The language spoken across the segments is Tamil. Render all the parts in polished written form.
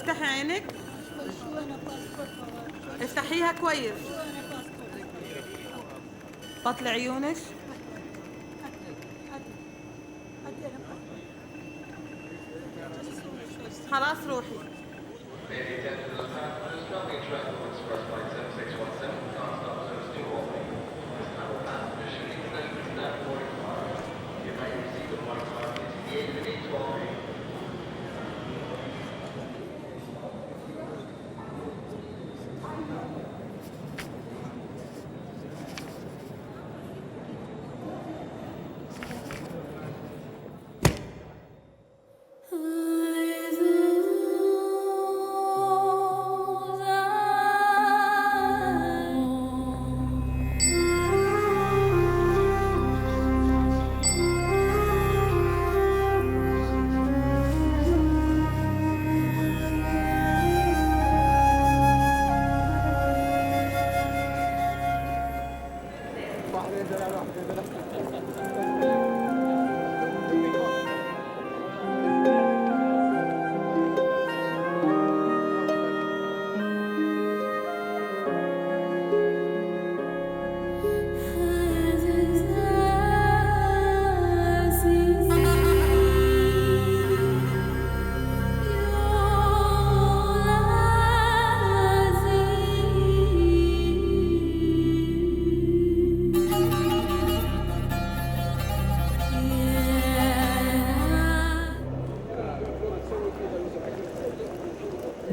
افتحي عينك. افتحيها كويس. بطلي عيونك. خلاص روحي.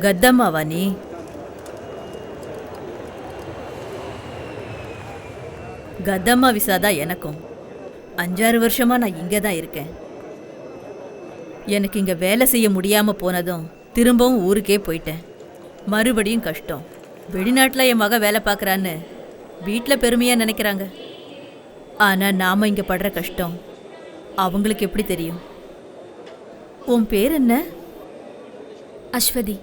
கத்தம்மாவா நீ? கத்தம்மா விசாதான் எனக்கும். 5-6 வருஷமா நான் இங்கே தான் இருக்கேன். எனக்கு இங்கே வேலை செய்ய முடியாமல் போனதும் திரும்பவும் ஊருக்கே போயிட்டேன். மறுபடியும் கஷ்டம். வெளிநாட்டில் என் மக வேலை பார்க்குறான்னு வீட்டில் பெருமையாக நினைக்கிறாங்க. ஆனால் நாம் இங்கே படுற கஷ்டம் அவங்களுக்கு எப்படி தெரியும்? உன் பேர் என்ன? அஸ்வதி.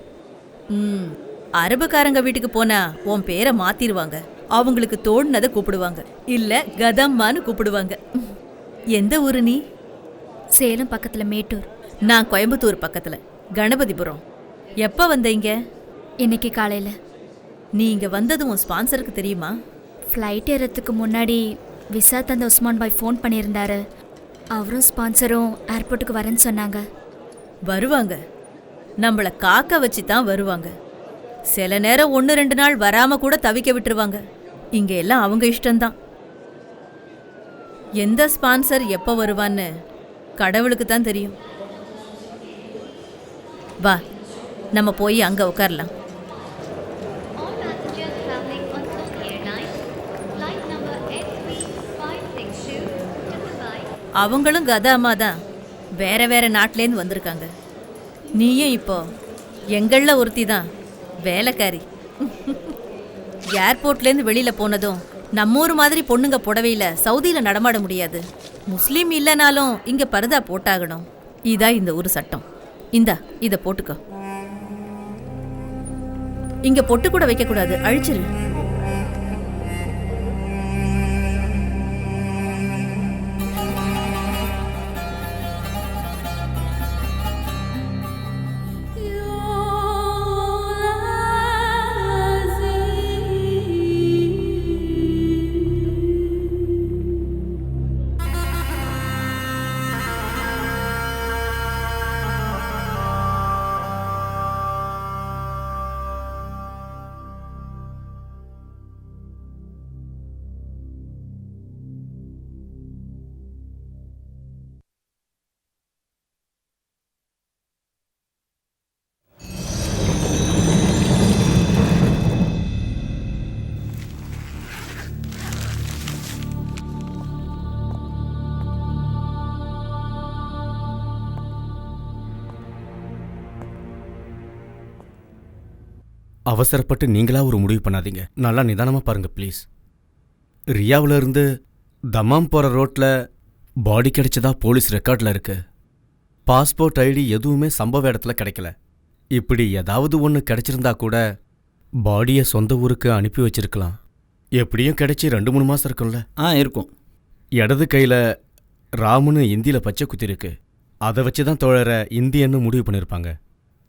அரபுக்காரங்க வீட்டுக்கு போனா உன் பேரை மாத்திருவாங்க. அவங்களுக்கு தோணுனதை கூப்பிடுவாங்க, இல்ல கதம்மான்னு கூப்பிடுவாங்க. எந்த ஊரு நீ? சேலம் பக்கத்துல மேட்டூர். நான் கோயம்புத்தூர் பக்கத்துல கணபதிபுரம். எப்ப வந்தீங்க? இன்னைக்கு காலையில. நீ இங்க வந்தது உன் ஸ்பான்சருக்கு தெரியுமா? ஃப்ளைட் ஏறதுக்கு முன்னாடி விசா தந்த உஸ்மான் பாய் ஃபோன் பண்ணியிருந்தாரு. அவரும் ஸ்பான்சரும் ஏர்போர்ட்டுக்கு வரேன்னு சொன்னாங்க. வருவாங்க, நம்மளை காக்க வச்சு தான் வருவாங்க. சில நேரம் 1-2 நாள் வராம கூட தவிக்க விட்டுருவாங்க. இங்க எல்லாம் அவங்க இஷ்டம்தான். எந்த ஸ்பான்சர் எப்போ வருவான்னு கடவுளுக்கு தான் தெரியும். வா, நம்ம போய் அங்க உட்காரலாம். அவங்களும் கதாமா தான், வேற வேற நாட்டிலேருந்து வந்திருக்காங்க. நீயும் இப்போ எங்களில் ஒருத்தி தான், வேலைக்காரி. ஏர்போர்ட்லேருந்து வெளியில் போனதும் நம்ம ஊர் மாதிரி பொண்ணுங்க புடவையில் சவுதியில் நடமாட முடியாது. முஸ்லீம் இல்லைனாலும் இங்கே பர்தா போட்டாகணும். இதான் இந்த ஊர் சட்டம். இந்தா இதை போட்டுக்கோ. இங்கே பொட்டு கூட வைக்கக்கூடாது, அழிச்சிரு. அவசரப்பட்டு நீங்களா ஒரு முடிவு பண்ணாதீங்க. நல்லா நிதானமாக பாருங்க ப்ளீஸ். ரியாவில் இருந்து தமாம் போகிற ரோட்டில் பாடி கிடைச்சதா போலீஸ் ரெக்கார்டில் இருக்கு. பாஸ்போர்ட் ஐடி எதுவுமே சம்பவ இடத்துல கிடைக்கல. இப்படி ஏதாவது ஒன்று கிடைச்சிருந்தா கூட பாடியை சொந்த ஊருக்கு அனுப்பி வச்சிருக்கலாம். எப்படியும் கிடைச்சி 2-3 மாதம் இருக்கும்ல? இருக்கும். இடது கையில் ராமுன்னு இந்தியில் பச்சை குத்திருக்கு. அதை வச்சு தான் தோழரை இந்தியன்னு முடிவு பண்ணியிருப்பாங்க.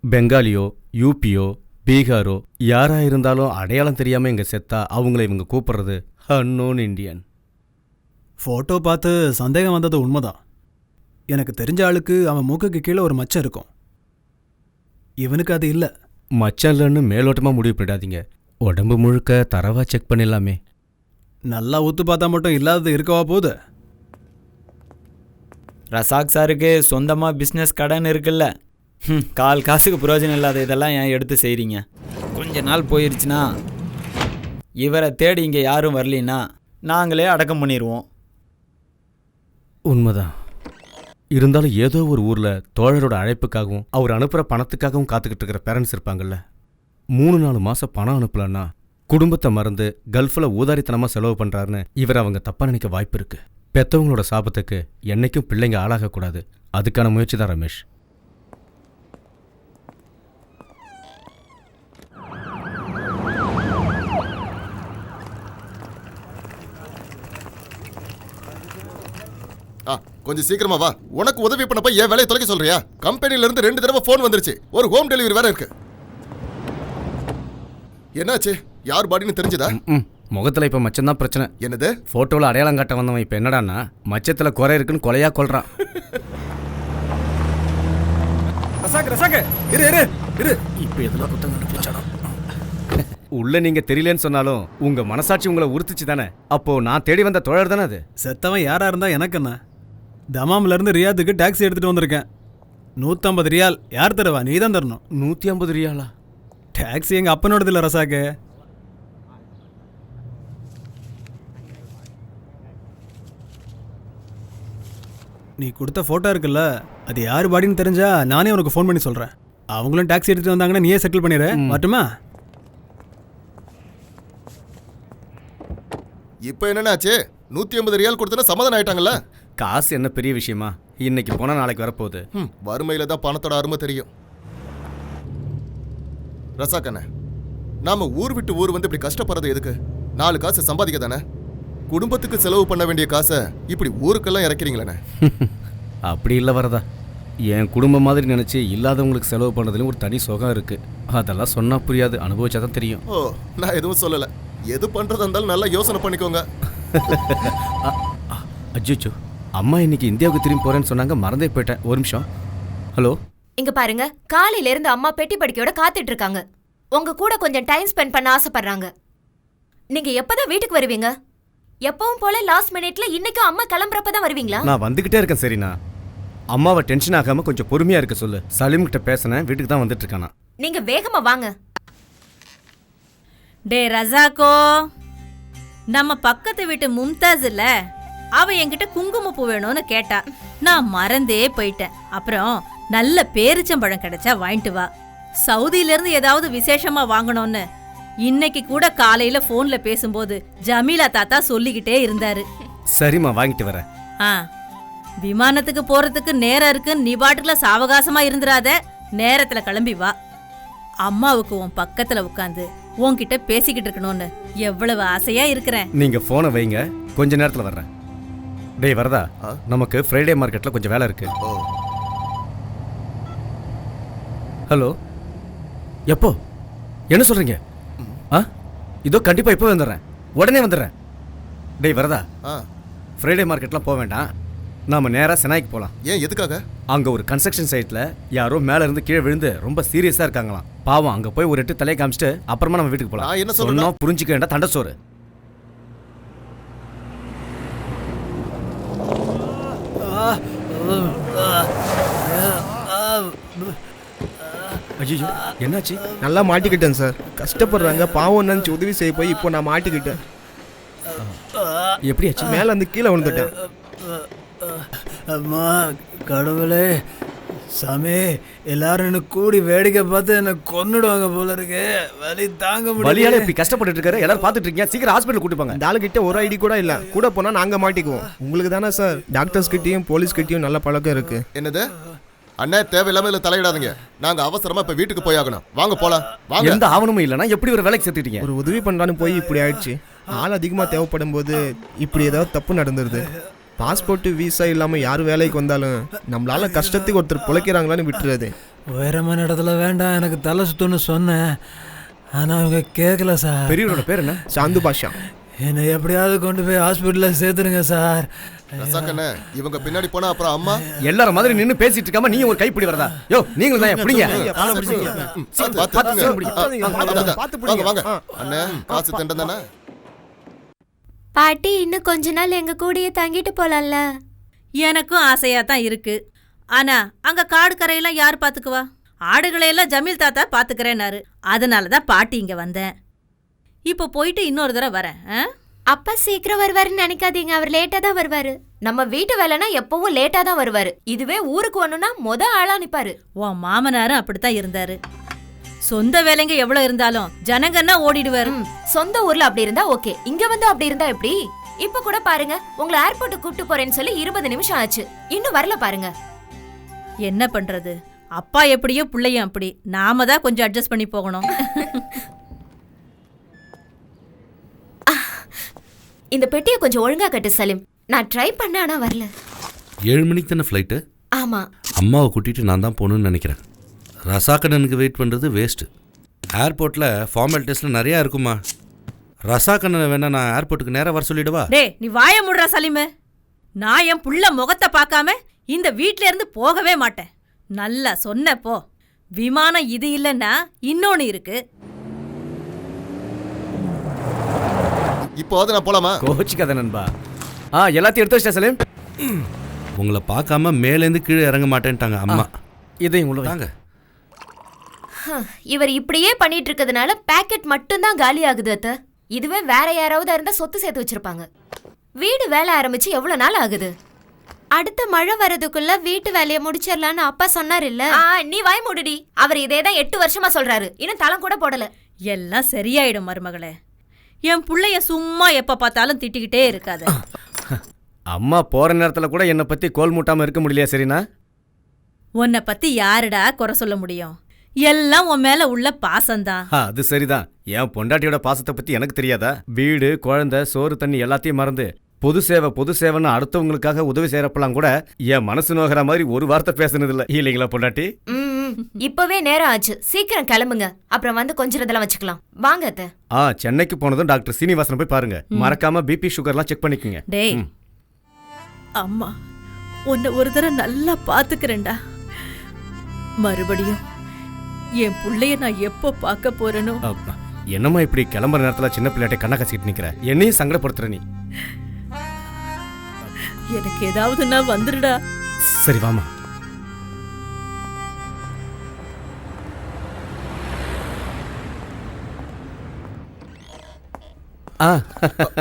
பெங்காலியோ யூபியோ பீகாரோ யாரா இருந்தாலும் அடையாளம் தெரியாம இங்க செத்தா அவங்கள இவங்க கூப்பிடுறது அன்னோன் இண்டியன். ஃபோட்டோ பார்த்து சந்தேகம் வந்தது உண்மைதான். எனக்கு தெரிஞ்ச ஆளுக்கு அவன் மூக்குக்கு கீழே ஒரு மச்சம் இருக்கும். இவனுக்கு அது இல்லை. மச்சம் இல்லைன்னு மேலோட்டமா முடிவு பண்ணிடாதீங்க. உடம்பு முழுக்க தரவா செக் பண்ணிடலாமே. நல்லா ஊத்து பார்த்தா மட்டும் இல்லாதது இருக்கவா போகுது? ரசாக் சாருக்கு சொந்தமாக பிஸ்னஸ் கடன் இருக்குல்ல. கால் காசுக்கு பிரயோஜனம் இல்லாத இதெல்லாம் ஏன் எடுத்து செய்கிறீங்க? கொஞ்ச நாள் போயிருச்சுன்னா இவரை தேடி இங்கே யாரும் வரலின்னா நாங்களே அடக்கம் பண்ணிடுவோம். உண்மைதான். இருந்தாலும் ஏதோ ஒரு ஊர்ல தோழரோட அழைப்புக்காகவும் அவர் அனுப்புற பணத்துக்காகவும் காத்துக்கிட்டு இருக்கிற பேரண்ட்ஸ் இருப்பாங்கல்ல. 3-4 மாசம் பணம் அனுப்பலன்னா குடும்பத்தை மறந்து கல்ஃபில் ஊதாரித்தனமா செலவு பண்றாருன்னு இவர் அவங்க தப்பா நினைக்க வாய்ப்பு இருக்கு. பெத்தவங்களோட சாபத்துக்கு என்னைக்கும் பிள்ளைங்க ஆளாகக்கூடாது. அதுக்கான முயற்சி தான் ரமேஷ். கொஞ்சம் சீக்கிரமா வா. உனக்கு உதவி பண்ணப்ப என் வேலையை தொலைக்க சொல்றியா? கம்பெனில இருந்து 2 தடவை போன் வந்துருச்சு. ஒரு ஹோம் டெலிவரி வேற இருக்கு. என்னாச்சு? யார் பாடின்னு தெரிஞ்சதா? முகத்துல இப்ப மச்சம் தான் பிரச்சனை. என்னது? போட்டோல அடையாளம் காட்ட வந்தவன் இப்ப என்னடான்னா மச்சத்துல குறை இருக்குன்னு கொலையா கொல்றான். இப்ப எதுல குத்தம் கண்டுபிடிச்சானோ? உள்ள நீங்க தெரியலன்னு சொன்னாலும் உங்க மனசாட்சி உங்களை உறுத்துச்சு தானே. அப்போ நான் தேடி வந்த தோழர் தானே அது. செத்தவன் யாரா இருந்தா எனக்கு என்ன? தமாம்ல இருந்து ரியாத்துக்கு டாக்ஸி எடுத்துட்டு வந்திருக்கேன். 150 ரியால். யார் தருவா? நீ தான் தரணும். 150 ரியாலா? டாக்ஸி எங்க அப்பனோடது இல்லை ரசாக்கு. நீ கொடுத்த ஃபோட்டோ இருக்குல்ல, அது யார் பாடின்னு தெரிஞ்சா நானே உனக்கு ஃபோன் பண்ணி சொல்கிறேன். அவங்களும் டாக்ஸி எடுத்துகிட்டு வந்தாங்கன்னா நீயே செட்டில் பண்ணிடு. மட்டுமா? இப்போ என்னன்னாச்சு? 150 ரியால் கொடுத்தா சமாதானம் ஆயிட்டாங்கல்ல? காசு என்ன பெரிய விஷயமா? இன்னைக்கு போனா நாளைக்கு வரப்போகுது. வறுமையில தான் பணத்தோட அருமை தெரியும். ரசாக்கண்ணே, நாம ஊர் விட்டு ஊர் வந்து இப்படி கஷ்டப்படுறது எதுக்கு? 4 காசு சம்பாதிக்க தானே. குடும்பத்துக்கு செலவு பண்ண வேண்டிய காசை இப்படி ஊருக்கெல்லாம் இறக்கிறீங்களே. அப்படி இல்லை வரதா. என் குடும்பம் மாதிரி நினைச்சு இல்லாதவங்களுக்கு செலவு பண்ணதுலயும் ஒரு தனி சுகம் இருக்கு. அதெல்லாம் சொன்னா புரியாது, அனுபவிச்சாதான் தெரியும். ஓ, நான் எதுவும் சொல்லல. எது பண்றதா இருந்தாலும் நல்லா யோசனை பண்ணிக்கோங்க. அஜிச்சோ, அம்மா இன்னைக்கு இந்தியாவுக்கு திரும்பி போறேன்னு சொன்னாங்க, மறந்தே போயிட்டேன். ஒரு நிமிஷம். ஹலோ, இங்க பாருங்க, காலையில இருந்து அம்மா பெட்டி படிக்கையோட காத்துட்டு இருக்காங்க. உங்க கூட கொஞ்சம் டைம் ஸ்பெண்ட் பண்ண ஆசைப்படுறாங்க. நீங்க எப்பதான் வீட்டுக்கு வருவீங்க? எப்பவும் போல லாஸ்ட் மினிட்ல இன்னைக்கும் அம்மா கிளம்புறப்பதான் வருவீங்களா? நான் வந்துகிட்டே இருக்கேன். சரிண்ணா, அம்மாவை டென்ஷன் ஆகாம கொஞ்சம் பொறுமையா இருக்க சொல்லு. சலீம் கிட்ட பேசினேன், வீட்டுக்கு தான் வந்துட்டு இருக்கானா. நீங்க வேகமா வாங்க. டே ரசாக்கோ, நம்ம பக்கத்து வீட்டு மும்தாஸ் இல்ல, அவ என்கிட்ட குங்குமப்பூ வேணும்னு கேட்டா. நான் மறந்தே போயிட்டேன். அப்புறம் நல்ல பேரிச்சம்பழம் கிடைச்சா வாங்கிட்டு வா. சவுதியில இருந்து ஏதாவது விசேஷமா வாங்கணும்னு இன்னைக்கு கூட காலையில போன்ல பேசும்போது ஜமீலா தாத்தா சொல்லிக்கிட்டே இருந்தாரு. சரிம்மா, வாங்கிட்டு வரேன். விமானத்துக்கு போறதுக்கு நேரம் இருக்கு, நீ பாட்டுக்குல சாவகாசமா இருந்துராத. நேரத்துல கிளம்பி வா. அம்மாவுக்கு உன் பக்கத்துல உட்காந்து உன்கிட்ட பேசிக்கிட்டு இருக்கணும்னு எவ்வளவு ஆசையா இருக்கிறேன். நீங்க போனை வைங்க, கொஞ்ச நேரத்துல வர்றேன். டேய் வரதா, நமக்கு ஃப்ரைடே மார்க்கெட்ல கொஞ்சம் வேலை இருக்கு. ஹலோ, எப்போ? என்ன சொல்றீங்க? இதோ கண்டிப்பா இப்போ வந்துடுறேன், உடனே வந்துடுறேன். டேய் வரதா, ஃப்ரைடே மார்க்கெட்லாம் போக வேண்டாம், நாம நேரா செனாய்க்கு போலாம். ஏன், எதுக்காக? அங்க ஒரு கன்ஸ்ட்ரக்ஷன் சைட்ல யாரோ மேல இருந்து கீழே விழுந்து ரொம்ப சீரியஸா இருக்காங்களாம். பாவம், அங்க போய் ஒரு 8 தலையை காமிச்சிட்டு அப்புறமா நம்ம வீட்டுக்கு போலாம். என்ன சொல்லணும்? புரிஞ்சுக்க வேண்டாம், தண்டசோறு. ஐயோ, என்னாச்சு? நல்லா மாட்டிக்கிட்டேன் சார். கஷ்டப்படுறாங்க, பாவம் நினச்சி உதவி செய்ய போய் இப்போ நான் மாட்டிக்கிட்டேன். எப்படியாச்சு? மேலே வந்து கீழே விழுந்துட்டேன். அம்மா கடவுளே, சாமி, எல்லாரும் எனக்கு கூடி வேடிக்கை பார்த்து என்ன கொன்னுடுவாங்க போல இருக்கு. வலி தாங்க முடியல. வலியால இப்படி கஷ்டப்பட்டு இருக்காரு, எல்லாரும் பார்த்துட்டு இருக்கீங்க. சீக்கிரம் ஹாஸ்பிட்டல் கூட்டி போங்க. இந்த ஆளுகிட்ட ஒரு ஐடி கூட இல்லை. கூட போனால் நாங்கள் மாட்டிக்குவோம். உங்களுக்கு தானே சார் டாக்டர்ஸ் கிட்டேயும் போலீஸ் கிட்டேயும் நல்ல பழக்கம் இருக்கு. என்னது அண்ணா? தேவையில்லாம இதுல தலையிடாதீங்க. நாங்க அவசரமா இப்ப வீட்டுக்கு போய் ஆகணும். வாங்க போலாம். வாங்க. எந்த ஆவணமும் இல்லைன்னா எப்படி ஒரு வேலைக்கு சேர்த்துட்டீங்க? ஒரு உதவி பண்ணலான்னு போய் இப்படி ஆயிடுச்சு. ஆள் அதிகமாக தேவைப்படும் போது இப்படி ஏதாவது தப்பு நடந்துருது. பாஸ்போர்ட்டு விசா இல்லாமல் யார் வேலைக்கு வந்தாலும் நம்மளால கஷ்டத்துக்கு ஒருத்தர் பிழைக்கிறாங்களான்னு விட்டுறது. உயரமான இடத்துல வேண்டாம், எனக்கு தலை சுத்துன்னு சொன்னேன். ஆனால் அவங்க கேட்கல சார். பெரியவரோட பேர் என்ன? சாந்து பாஷா. என்னை எப்படியாவது கொண்டு போய் ஹாஸ்பிட்டலில் சேர்த்துருங்க சார். ரசாக்கண்ணே, இவங்க பின்னாடி போனா அப்புறம் அம்மா எல்லாரும் மாதிரி நின்னு பேசிட்டு இருக்காம நீ ஒரு கைப்பிடி வரதா? யோ நீங்களும் தான் எப்படிங்க? வாங்க அண்ணே, காசு தண்டம் தானே. பாட்டி இன்னும் கொஞ்ச நாள் எங்க கூடயே தங்கிட்டு போலாம்ல. எனக்கும் ஆசையா தான் இருக்கு. ஆனா அங்க காடு கரையெல்லாம் யார் பாத்துக்குவா? ஆடுகளையெல்லாம் ஜமீல் தாத்தா பாத்துக்கிறேன்னாரு. அதனால தான் பாட்டி இங்க வந்தேன். இப்போ போயிட்டு இன்னொரு தடவை வரேன். அப்பா சீக்கிரம் வருவாருன்னு நினைக்காதீங்க, அவர் லேட்டா தான் வருவாரு. நம்ம வீட்டு வேலைனா எப்பவும் லேட்டா தான் வருவாரு. இதுவே ஊருக்கு வரணும்னா ஆளா நிப்பாரு. உன் மாமனாரும் அப்படித்தான் இருந்தாரு. சொந்த வேலைங்க எவ்வளவு இருந்தாலும் ஜனங்கன்னா ஓடிடுவாரு. சொந்த ஊர்ல அப்படி இருந்தா ஓகே, இங்க வந்து அப்படி இருந்தா எப்படி? இப்ப கூட பாருங்க, உங்களை ஏர்போர்ட்டுக்கு கூப்பிட்டு போறேன்னு சொல்லி 20 நிமிஷம் ஆச்சு, இன்னும் வரல பாருங்க. என்ன பண்றது? அப்பா எப்படியோ பிள்ளையும் அப்படி. நாம தான் கொஞ்சம் அட்ஜஸ்ட் பண்ணி போகணும். இந்த பெட்டியை கொஞ்சம் ஒழுங்கா கட்டு சலீம். நான் ட்ரை பண்ண, ஆனா வரல. 7 மணிக்கு தானே ஃப்ளைட்டு? ஆமா. அம்மாவை கூட்டிகிட்டு நான் தான் போகணுன்னு நினைக்கிறேன். ரசாக்கண்ணனுக்கு வெயிட் பண்ணுறது வேஸ்ட்டு. ஏர்போர்ட்டில் ஃபார்மாலிட்டிஸில் நிறையா இருக்குமா. ரசாக்கண்ணனை வேணா நான் ஏர்போர்ட்டுக்கு நேராக வர சொல்லிடுவா? டே, நீ வாய முடுற சலீமு. நான் என் புள்ள முகத்தை பார்க்காம இந்த வீட்ல இருந்து போகவே மாட்டேன். நல்லா சொன்னப்போ. விமானம் இது இல்லைன்னா இன்னொன்னு இருக்கு. இப்போது நான் போலாமா? கோச்சிக்காத நண்பா. எல்லாத்தையும் எடுத்து வச்சிட்டேன் சலீம். உங்களை பார்க்காம மேலேருந்து கீழே இறங்க மாட்டேன்ட்டாங்க அம்மா. இதையும் உள்ள வாங்க. இவர் இப்படியே பண்ணிட்டு இருக்கிறதுனால பேக்கெட் மட்டும்தான் காலி ஆகுது அத்த. இதுவே வேற யாராவது இருந்தா சொத்து சேர்த்து வச்சிருப்பாங்க. வீடு வேலை ஆரம்பிச்சு எவ்வளவு நாள் ஆகுது? அடுத்த மழை வரதுக்குள்ள வீட்டு வேலையை முடிச்சிடலான்னு அப்பா சொன்னார் இல்ல? நீ வாய் மூடுடி. அவர் இதேதான் 8 வருஷமா சொல்றாரு, இன்னும் தளம் கூட போடல. எல்லாம் சரியாயிடும் மருமகளே. என் புள்ளைய சும்மா எப்ப பார்த்தாலும் திட்டிக்கிட்டே இருக்காத. அம்மா போற நேரத்துல கூட என்னை பத்தி கோல் மூட்டாம இருக்க முடியலையா? சரினா, உன்னை பத்தி யாருடா குறை சொல்ல முடியும்? எல்லாம் உன் மேல உள்ள பாசம்தான். அது சரிதான். என் பொண்டாட்டியோட பாசத்தை பத்தி எனக்கு தெரியாதா? வீடு, குழந்தை, சோறு, தண்ணி எல்லாத்தையும் மறந்து பொது சேவைன்னு அடுத்தவங்களுக்காக உதவி செய்யறப்பெல்லாம் கூட என் மனசு நோகிற மாதிரி ஒரு வார்த்தை பேசுனது இல்ல. இல்லைங்களா பொண்டாட்டி? இப்பவே நேரம் ஆச்சு, சீக்கிரம் கிளம்புங்க. அப்புறம் வந்து கொஞ்சம் இதெல்லாம் வச்சுக்கலாம். வாங்க அத்தை. சென்னைக்கு போனதும் டாக்டர் சீனிவாசனை போய் பாருங்க. மறக்காம பிபி சுகர்லாம் செக் பண்ணிக்கோங்க. டேய், அம்மா உன்னை ஒரு தடவை நல்லா பாத்துக்கிறேன்டா. மறுபடியும் என் புள்ளைய நான் எப்போ பார்க்க போறேனோ. என்னம்மா இப்படி கிளம்புற நேரத்துல சின்ன பிள்ளையாட்டை கண்ணை கசிக்கிட்டு நிக்கிற? என்னையும் சங்கடப்படுத்துற நீ. எனக்கு ஏதாவதுன்னா வந்துடுடா. சரி வாமா.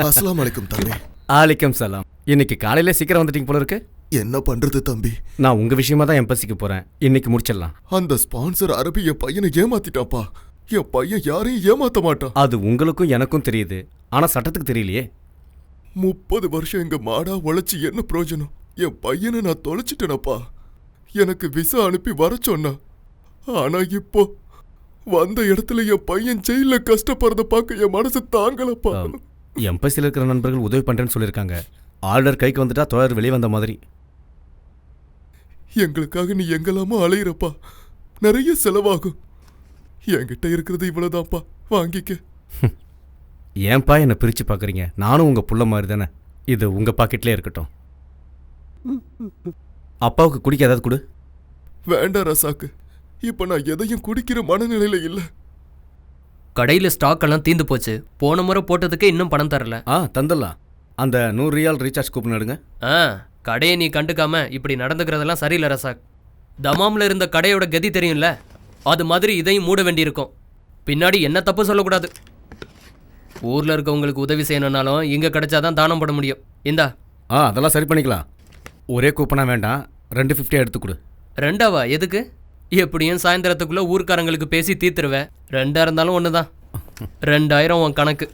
அஸ்ஸலாமு அலைக்கும் தம்பி. ஆலிக்கம் சலாம். இன்னைக்கு காலையில சீக்கிரம் வந்துட்டீங்க போல இருக்கு. என்ன பண்றது தம்பி? நான் உங்க விஷயமா தான் எம்பசிக்கு போறேன். இன்னைக்கு முடிச்சிடலாம். அந்த ஸ்பான்சர் அரபி என் பையனை ஏமாத்திட்டாப்பா. என் பையன் யாரையும் ஏமாத்த மாட்டான். அது உங்களுக்கும் எனக்கும் தெரியுது, ஆனா சட்டத்துக்கு தெரியலையே. 30 வருஷம் எங்க மாடா உழைச்சி என்ன பிரயோஜனம்? என் பையனை நான் தொலைச்சிட்டேனப்பா. எனக்கு விசா அனுப்பி வர சொன்னா, ஆனா இப்போ வந்த இடத்துல என் பையன் ஜெயில கஷ்டப்படுறத பார்க்க என் மனசு தாங்கலப்பா. எம்பசியில் இருக்கிற நண்பர்கள் உதவி பண்றேன்னு சொல்லியிருக்காங்க. ஆர்டர் கைக்கு வந்துட்டா தோழர் வெளியே வந்த மாதிரி. எங்களுக்காக நீ எங்கெல்லாமோ அலையிறப்பா. நிறைய செலவாகும். என்கிட்ட இருக்கிறது இவ்வளவுதான்ப்பா, வாங்கிக்க. ஏன்பா என்னை பிரிச்சு பாக்குறீங்க? நானும் உங்க புள்ள மாதிரி தானே. இது உங்க பாக்கெட்லயே இருக்கட்டும். அப்பாவுக்கு குடிக்க ஏதாவது கொடு. வேண்டாம் ரசாக்கு, இப்ப நான் எதையும் குடிக்கிற மனநிலையில இல்ல. கடையில் ஸ்டாக் எல்லாம் தீந்து போச்சு. போன முறை போட்டதுக்கு இன்னும் பணம் தரல. தந்துடலாம். அந்த 100 ரியால் ரீசார்ஜ் கூப்பன் எடுங்க. கடையை நீ கண்டுக்காம இப்படி நடந்துக்கிறதெல்லாம் சரியில்லை ரசாக். தமாமில் இருந்த கடையோட கதி தெரியும்ல, அது மாதிரி இதையும் மூட வேண்டியிருக்கும். பின்னாடி என்ன தப்பு சொல்லக்கூடாது. ஊரில் இருக்கவங்களுக்கு உதவி செய்யணும்னாலும் இங்கே கிடைச்சாதான் தானம் பண்ண முடியும். இந்தா. அதெல்லாம் சரி பண்ணிக்கலாம். ஒரே கூப்பனா வேண்டாம், 250 எடுத்து கொடு. 2ஆவா? எதுக்கு? எப்படியும் சாயந்தரத்துக்குள்ளே ஊர்க்காரங்களுக்கு பேசி தீர்த்துருவேன். 2ஆ இருந்தாலும் ஒன்று தான். 2000 உன் கணக்கு.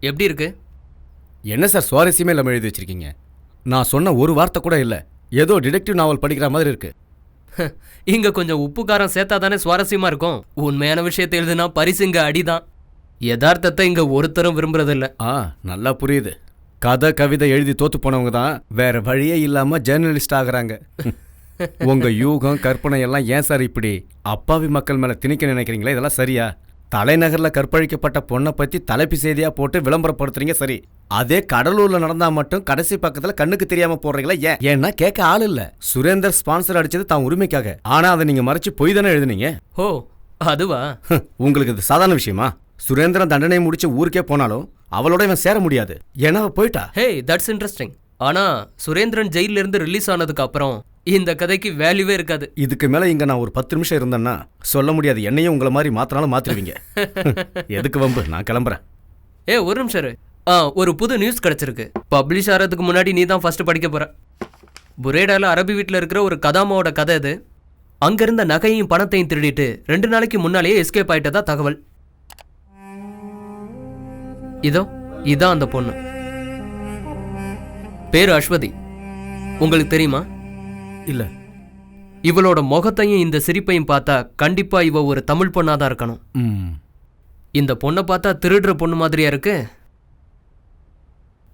எப்படி இருக்கு? என்ன சார் சுவாரஸ்யமே இல்லாமல் எழுதி வச்சிருக்கீங்க? நான் சொன்ன ஒரு வார்த்தை கூட இல்லை. ஏதோ டிடெக்டிவ் நாவல் படிக்கிற மாதிரி இருக்கு. இங்க கொஞ்சம் உப்பு காரம் சேர்த்தா தானே சுவாரஸ்யமா இருக்கும். உண்மையான விஷயத்தை எழுதுனா பரிசு இங்க அடிதான். யதார்த்தத்தை இங்க ஒருத்தரும் விரும்புறதில்ல. நல்லா புரியுது. கதை கவிதை எழுதி தோத்து போனவங்க தான் வேற வழியே இல்லாம ஜேர்னலிஸ்ட் ஆகுறாங்க. உங்க யூகம் கற்பனை எல்லாம் ஏன் சார் இப்படி அப்பாவி மக்கள் மேல திணிக்க நினைக்கிறீங்களா? இதெல்லாம் சரியா? தலைநகர்ல கற்பழிக்கப்பட்ட பொண்ணை பத்தி தலைப்பு செய்தியா போட்டு விளம்பரப்படுத்துறீங்க சரி. அதே கடலூர்ல நடந்தா மட்டும் கடைசி பக்கத்துல கண்ணுக்கு தெரியாம போடுறீங்களா? ஏன்? ஏன்னா கேட்க ஆள் இல்ல. சுரேந்தர் ஸ்பான்சர் அடிச்சது தான் உரிமைக்காக. ஆனா அதை நீங்க மறைச்சு பொய் தானே எழுதுனீங்க. ஓ அதுவா? உங்களுக்கு இது சாதாரண விஷயமா? சுரேந்திரன் தண்டனை முடிச்சு ஊருக்கே போனாலும் அவளோட இவன் சேர முடியாது. ஏன்னா போயிட்டா. ஹே தட்ஸ் இன்ட்ரெஸ்டிங். ஆனா சுரேந்திரன் ஜெயில இருந்து ரிலீஸ் ஆனதுக்கு அப்புறம் இந்த கதைக்கு வேல்யூவே இருக்காது. இதுக்கு மேல இங்க நான் ஒரு 10 நிமிஷம் இருந்தேன்னா சொல்ல முடியாது. என்னையும் உங்களை மாதிரி மாத்தினாலும் மாத்திருவீங்க. எதுக்கு வம்பு? நான் கிளம்புறேன். ஒரு நிமிஷம் இரு. ஒரு புது நியூஸ் கிடைச்சிருக்கு. பப்ளிஷ் ஆகிறதுக்கு முன்னாடி நீ தான் ஃபர்ஸ்ட் படிக்க போற. புரேடால அரபி வீட்டில் இருக்கிற ஒரு கதாமாவோட கதை இது. அங்க இருந்த நகையும் பணத்தையும் திருடிட்டு 2 நாளைக்கு முன்னாலேயே எஸ்கேப் ஆயிட்டதா தகவல். இதோ இதான் அந்த பொண்ணு. பேரு அஸ்வதி. உங்களுக்கு தெரியுமா? இல்ல. இவளோட முகத்தையும் இந்த சிரிப்பையும் பார்த்தா கண்டிப்பா இவ ஒரு தமிழ் பொண்ணாதான் இருக்கணும். இந்த பொண்ணை பார்த்தா திருடுற பொண்ணு மாதிரியா இருக்கு.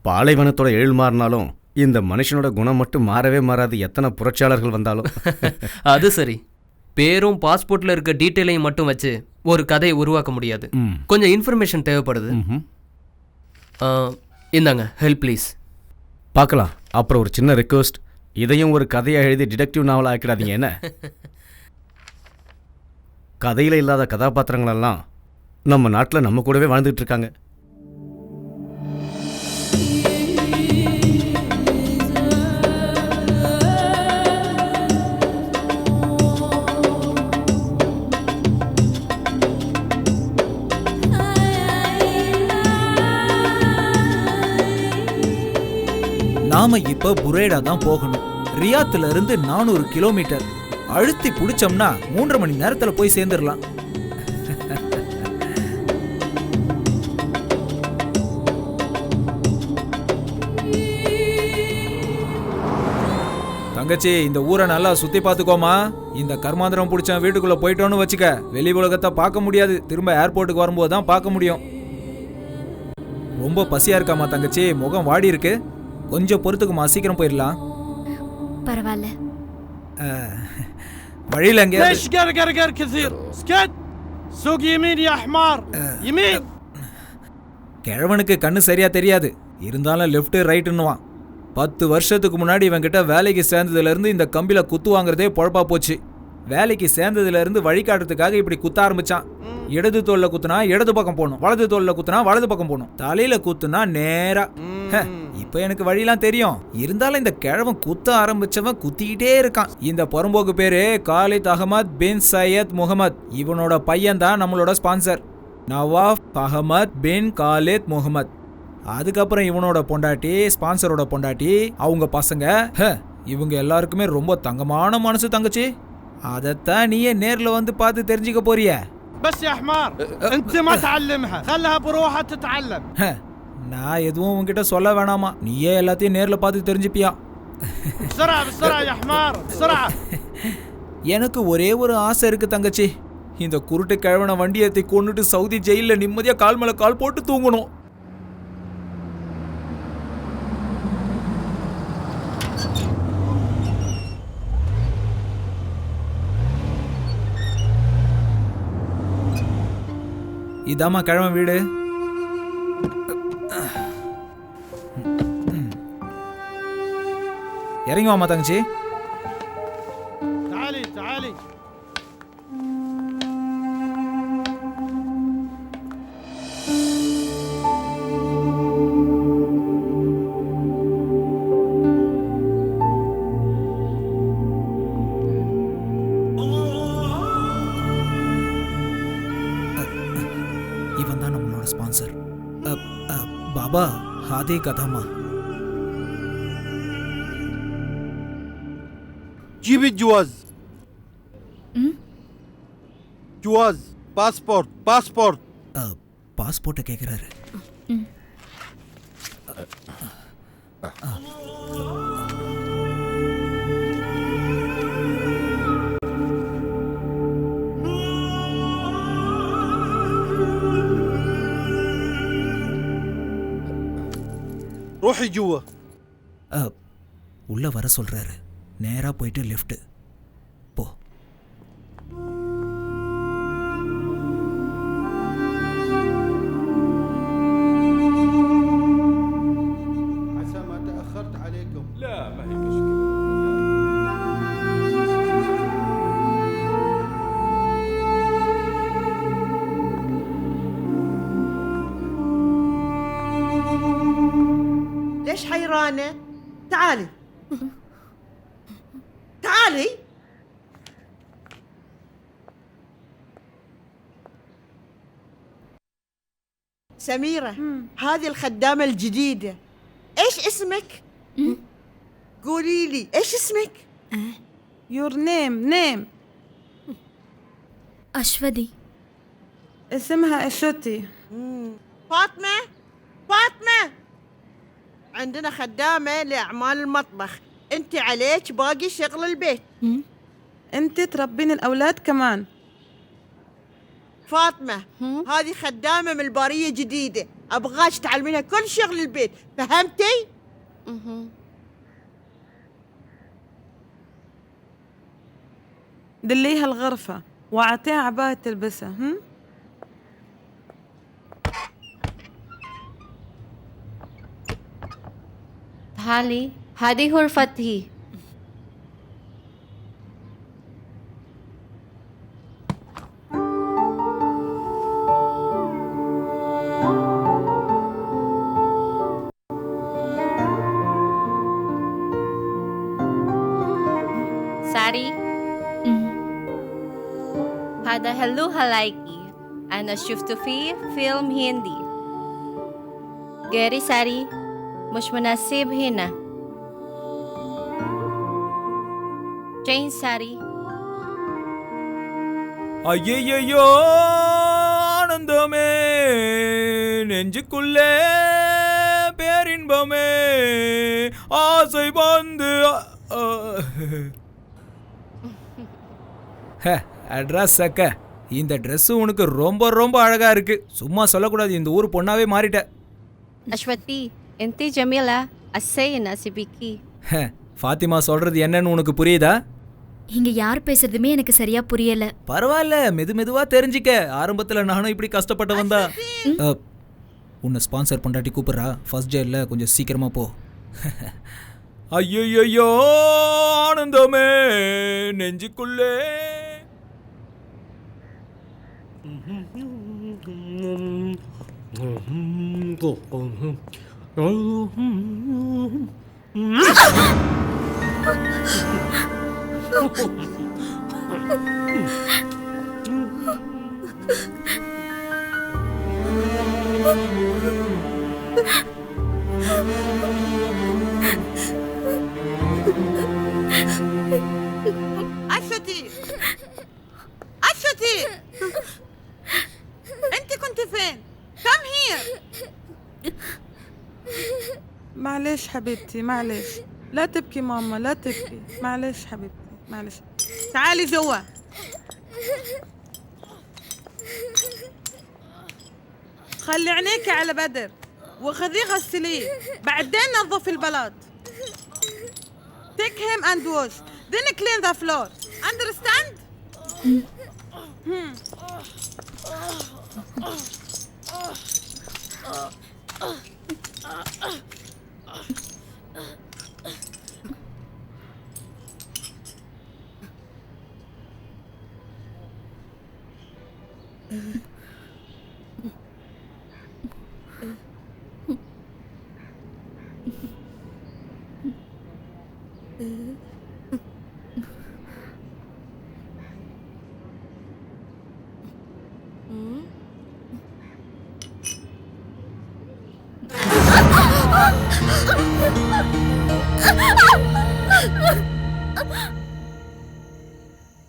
பாலைவனத்தோட எழில் மாறினாலும் இந்த மனுஷனோட குணம் மட்டும் மாறவே மாறாது. எத்தனை புரட்சியாளர்கள் வந்தாலும். அது சரி. பேரும் பாஸ்போர்ட்ல இருக்க டீட்டெயிலையும் மட்டும் வச்சு ஒரு கதையை உருவாக்க முடியாது. கொஞ்சம் இன்ஃபர்மேஷன் தேவைப்படுது. இந்தாங்க ஹெல்ப் ப்ளீஸ். பார்க்கலாம். அப்புறம் ஒரு சின்ன ரிக்வெஸ்ட், இதையும் ஒரு கதையை எழுதி டிடெக்டிவ் நாவல் ஆக்கிடாதீங்க. என்ன? கதையில் இல்லாத கதாபாத்திரங்களெல்லாம் நம்ம நாட்டில் நம்ம கூடவே வாழ்ந்துட்டு இருக்காங்க. நாம இப்ப புரேடா தான் போகணும். ரியாத்துல இருந்து 400 கிலோமீட்டர். அழுத்தி பிடிச்சோம்னா 3.5 மணி நேரத்துல போய் சேர்ந்துடலாம். தங்கச்சி, இந்த ஊரை நல்லா சுத்தி பாத்துக்கோமா. இந்த கர்மாந்திரம் பிடிச்ச வீட்டுக்குள்ள போயிட்டோன்னு வச்சுக்க, வெளி உலகத்தை பார்க்க முடியாது. திரும்ப ஏர்போர்ட்டுக்கு வரும்போது தான் பார்க்க முடியும். ரொம்ப பசியா இருக்காமா தங்கச்சி? முகம் வாடி இருக்கு. கொஞ்சம் பொறுத்துக்குமா, சீக்கிரம் போயிடலாம். பரவாயில்ல. வழியில எங்க ليش قرقر كثير اسكت سوق يمين يا حمار يمين. கிழவனுக்கு கண்ணு சரியா தெரியாது, இருந்தாலும் லெஃப்ட் ரைட்டுன்னுவான். 10 வருஷத்துக்கு முன்னாடி இவன்கிட்ட வேலைக்கு சேர்ந்ததுல இருந்து இந்த கம்பில குத்து வாங்குறதே பொழப்பா போச்சு. வேலைக்கு சேர்ந்ததுல இருந்து வழிகாட்டுறதுக்காக இப்படி குத்த ஆரம்பிச்சான். இடது தோல்ல குத்துனா இடது பக்கம் போகணும், வலது தோல்ல குத்துனா வலது பக்கம் போகணும், தலையில குத்துனா நேரா. இப்ப எனக்கு வழியெல்லாம் தெரியும், இருந்தாலும் இந்த கிழவன் குத்த ஆரம்பிச்சவன் குத்திக்கிட்டே இருக்கான். இந்த புறம்போக்கு பேரு காலித் அகமத் பின் சையத் முகமது. இவனோட பையன் தான் நம்மளோட ஸ்பான்சர் நவாஃப் அகமத் பின் காலித் முகமது. அதுக்கப்புறம் இவனோட பொண்டாட்டி, ஸ்பான்சரோட பொண்டாட்டி, அவங்க பசங்க. இவங்க எல்லாருக்குமே ரொம்ப தங்கமான மனசு தங்கச்சி. அதத்தான் நீயே நேர்ல வந்து பார்த்து தெரிஞ்சுக்க போறிய. بس يا حمار انت ما تعلمها خلها بروحها تتعلم. நான் எதுவும் உன்கிட்ட சொல்ல வேணாமா, நீயே எல்லாத்தையும் நேர்ல பார்த்து தெரிஞ்சுப்பியா. بسرعه بسرعه يا حمار بسرعه. எனக்கு ஒரே ஒரு ஆசை இருக்கு தங்கச்சி. இந்த குருட்டு கிழவன வண்டியத்தை கொண்டுட்டு சவுதி ஜெயில நிம்மதியா கால் மேல கால் போட்டு தூங்கணும். இதாம்மா கிழவன் வீடு. இறங்கி வாமா தங்கச்சி. تعالي تعالي. இவன் தான் நம்மளோட ஸ்பான்சர். பாபா ஹாதே கதாமா. جيب الجواز. جواز باسبورت باسبورت. பாஸ்போர்ட்டை கேட்குறாரு. روحي جوا. உள்ள வர சொல்றாரு. நேரா போயிட்டு லெஃப்ட் போ. عسى ما تأخرت عليكم. لا ما هي مشكلة. ليش حيرانة؟ تعالي تعالي. سميرة هذه الخدامة الجديدة. ايش اسمك؟ قولي لي ايش اسمك؟ Your name. அஸ்வதி. اسمها اشوتي. فاطمة عندنا خدامة لأعمال المطبخ، انت عليك باقي شغل البيت. انت تربين الاولاد كمان. فاطمة هذه خدامة من البارية جديدة، أبغاك تعلمينها كل شغل البيت، فهمتي؟ دليها الغرفة واعطيها عباية تلبسها. تعالي هذه غرفتي. ساري هذا هلو هلايكي. أنا شفته في فيلم هندي. غيري ساري مش مناسب هنا. جين ساري. ஐயையோ ஆனந்தமே நெஞ்சுக்குள்ளே பேரின்பமே ஆசை வந்து அட்ரஸ் சக்க. இந்த ட்ரெஸ் உனக்கு ரொம்ப ரொம்ப அழகா இருக்கு. சும்மா சொல்லக்கூடாது, இந்த ஊர் பொண்ணாவே மாறிட்ட. அஸ்வதி انتي جميلة السي ناسبيكي. ஃபாத்திமா சொல்றது என்னன்னு உனக்கு புரியுதா? இங்க யார் பேசுறதுமே எனக்கு சரியா புரியல. பரவாயில்ல, மெதுவா தெரிஞ்சிக்க. ஆரம்பத்துல நானும் இப்படி கஷ்டப்பட்டு வந்தா. உன்னை ஸ்பான்சர் பண்ணாட்டி கூப்பிடுறா. ஃபர்ஸ்ட் ஜெயில கொஞ்சம் சீக்கிரமா போ. ஐயோ ஆனந்தமே நெஞ்சுக்குள்ளே. أشتي أنت كنت فين؟ Come here. معلش حبيبتي معلش، لا تبكي ماما لا تبكي، معلش حبيبتي معلش. تعالي جوا. خلي عينيكي على بدر وخذيه غسليه، بعدين نظف البلاط. Take him and wash, then clean the floor. Understand?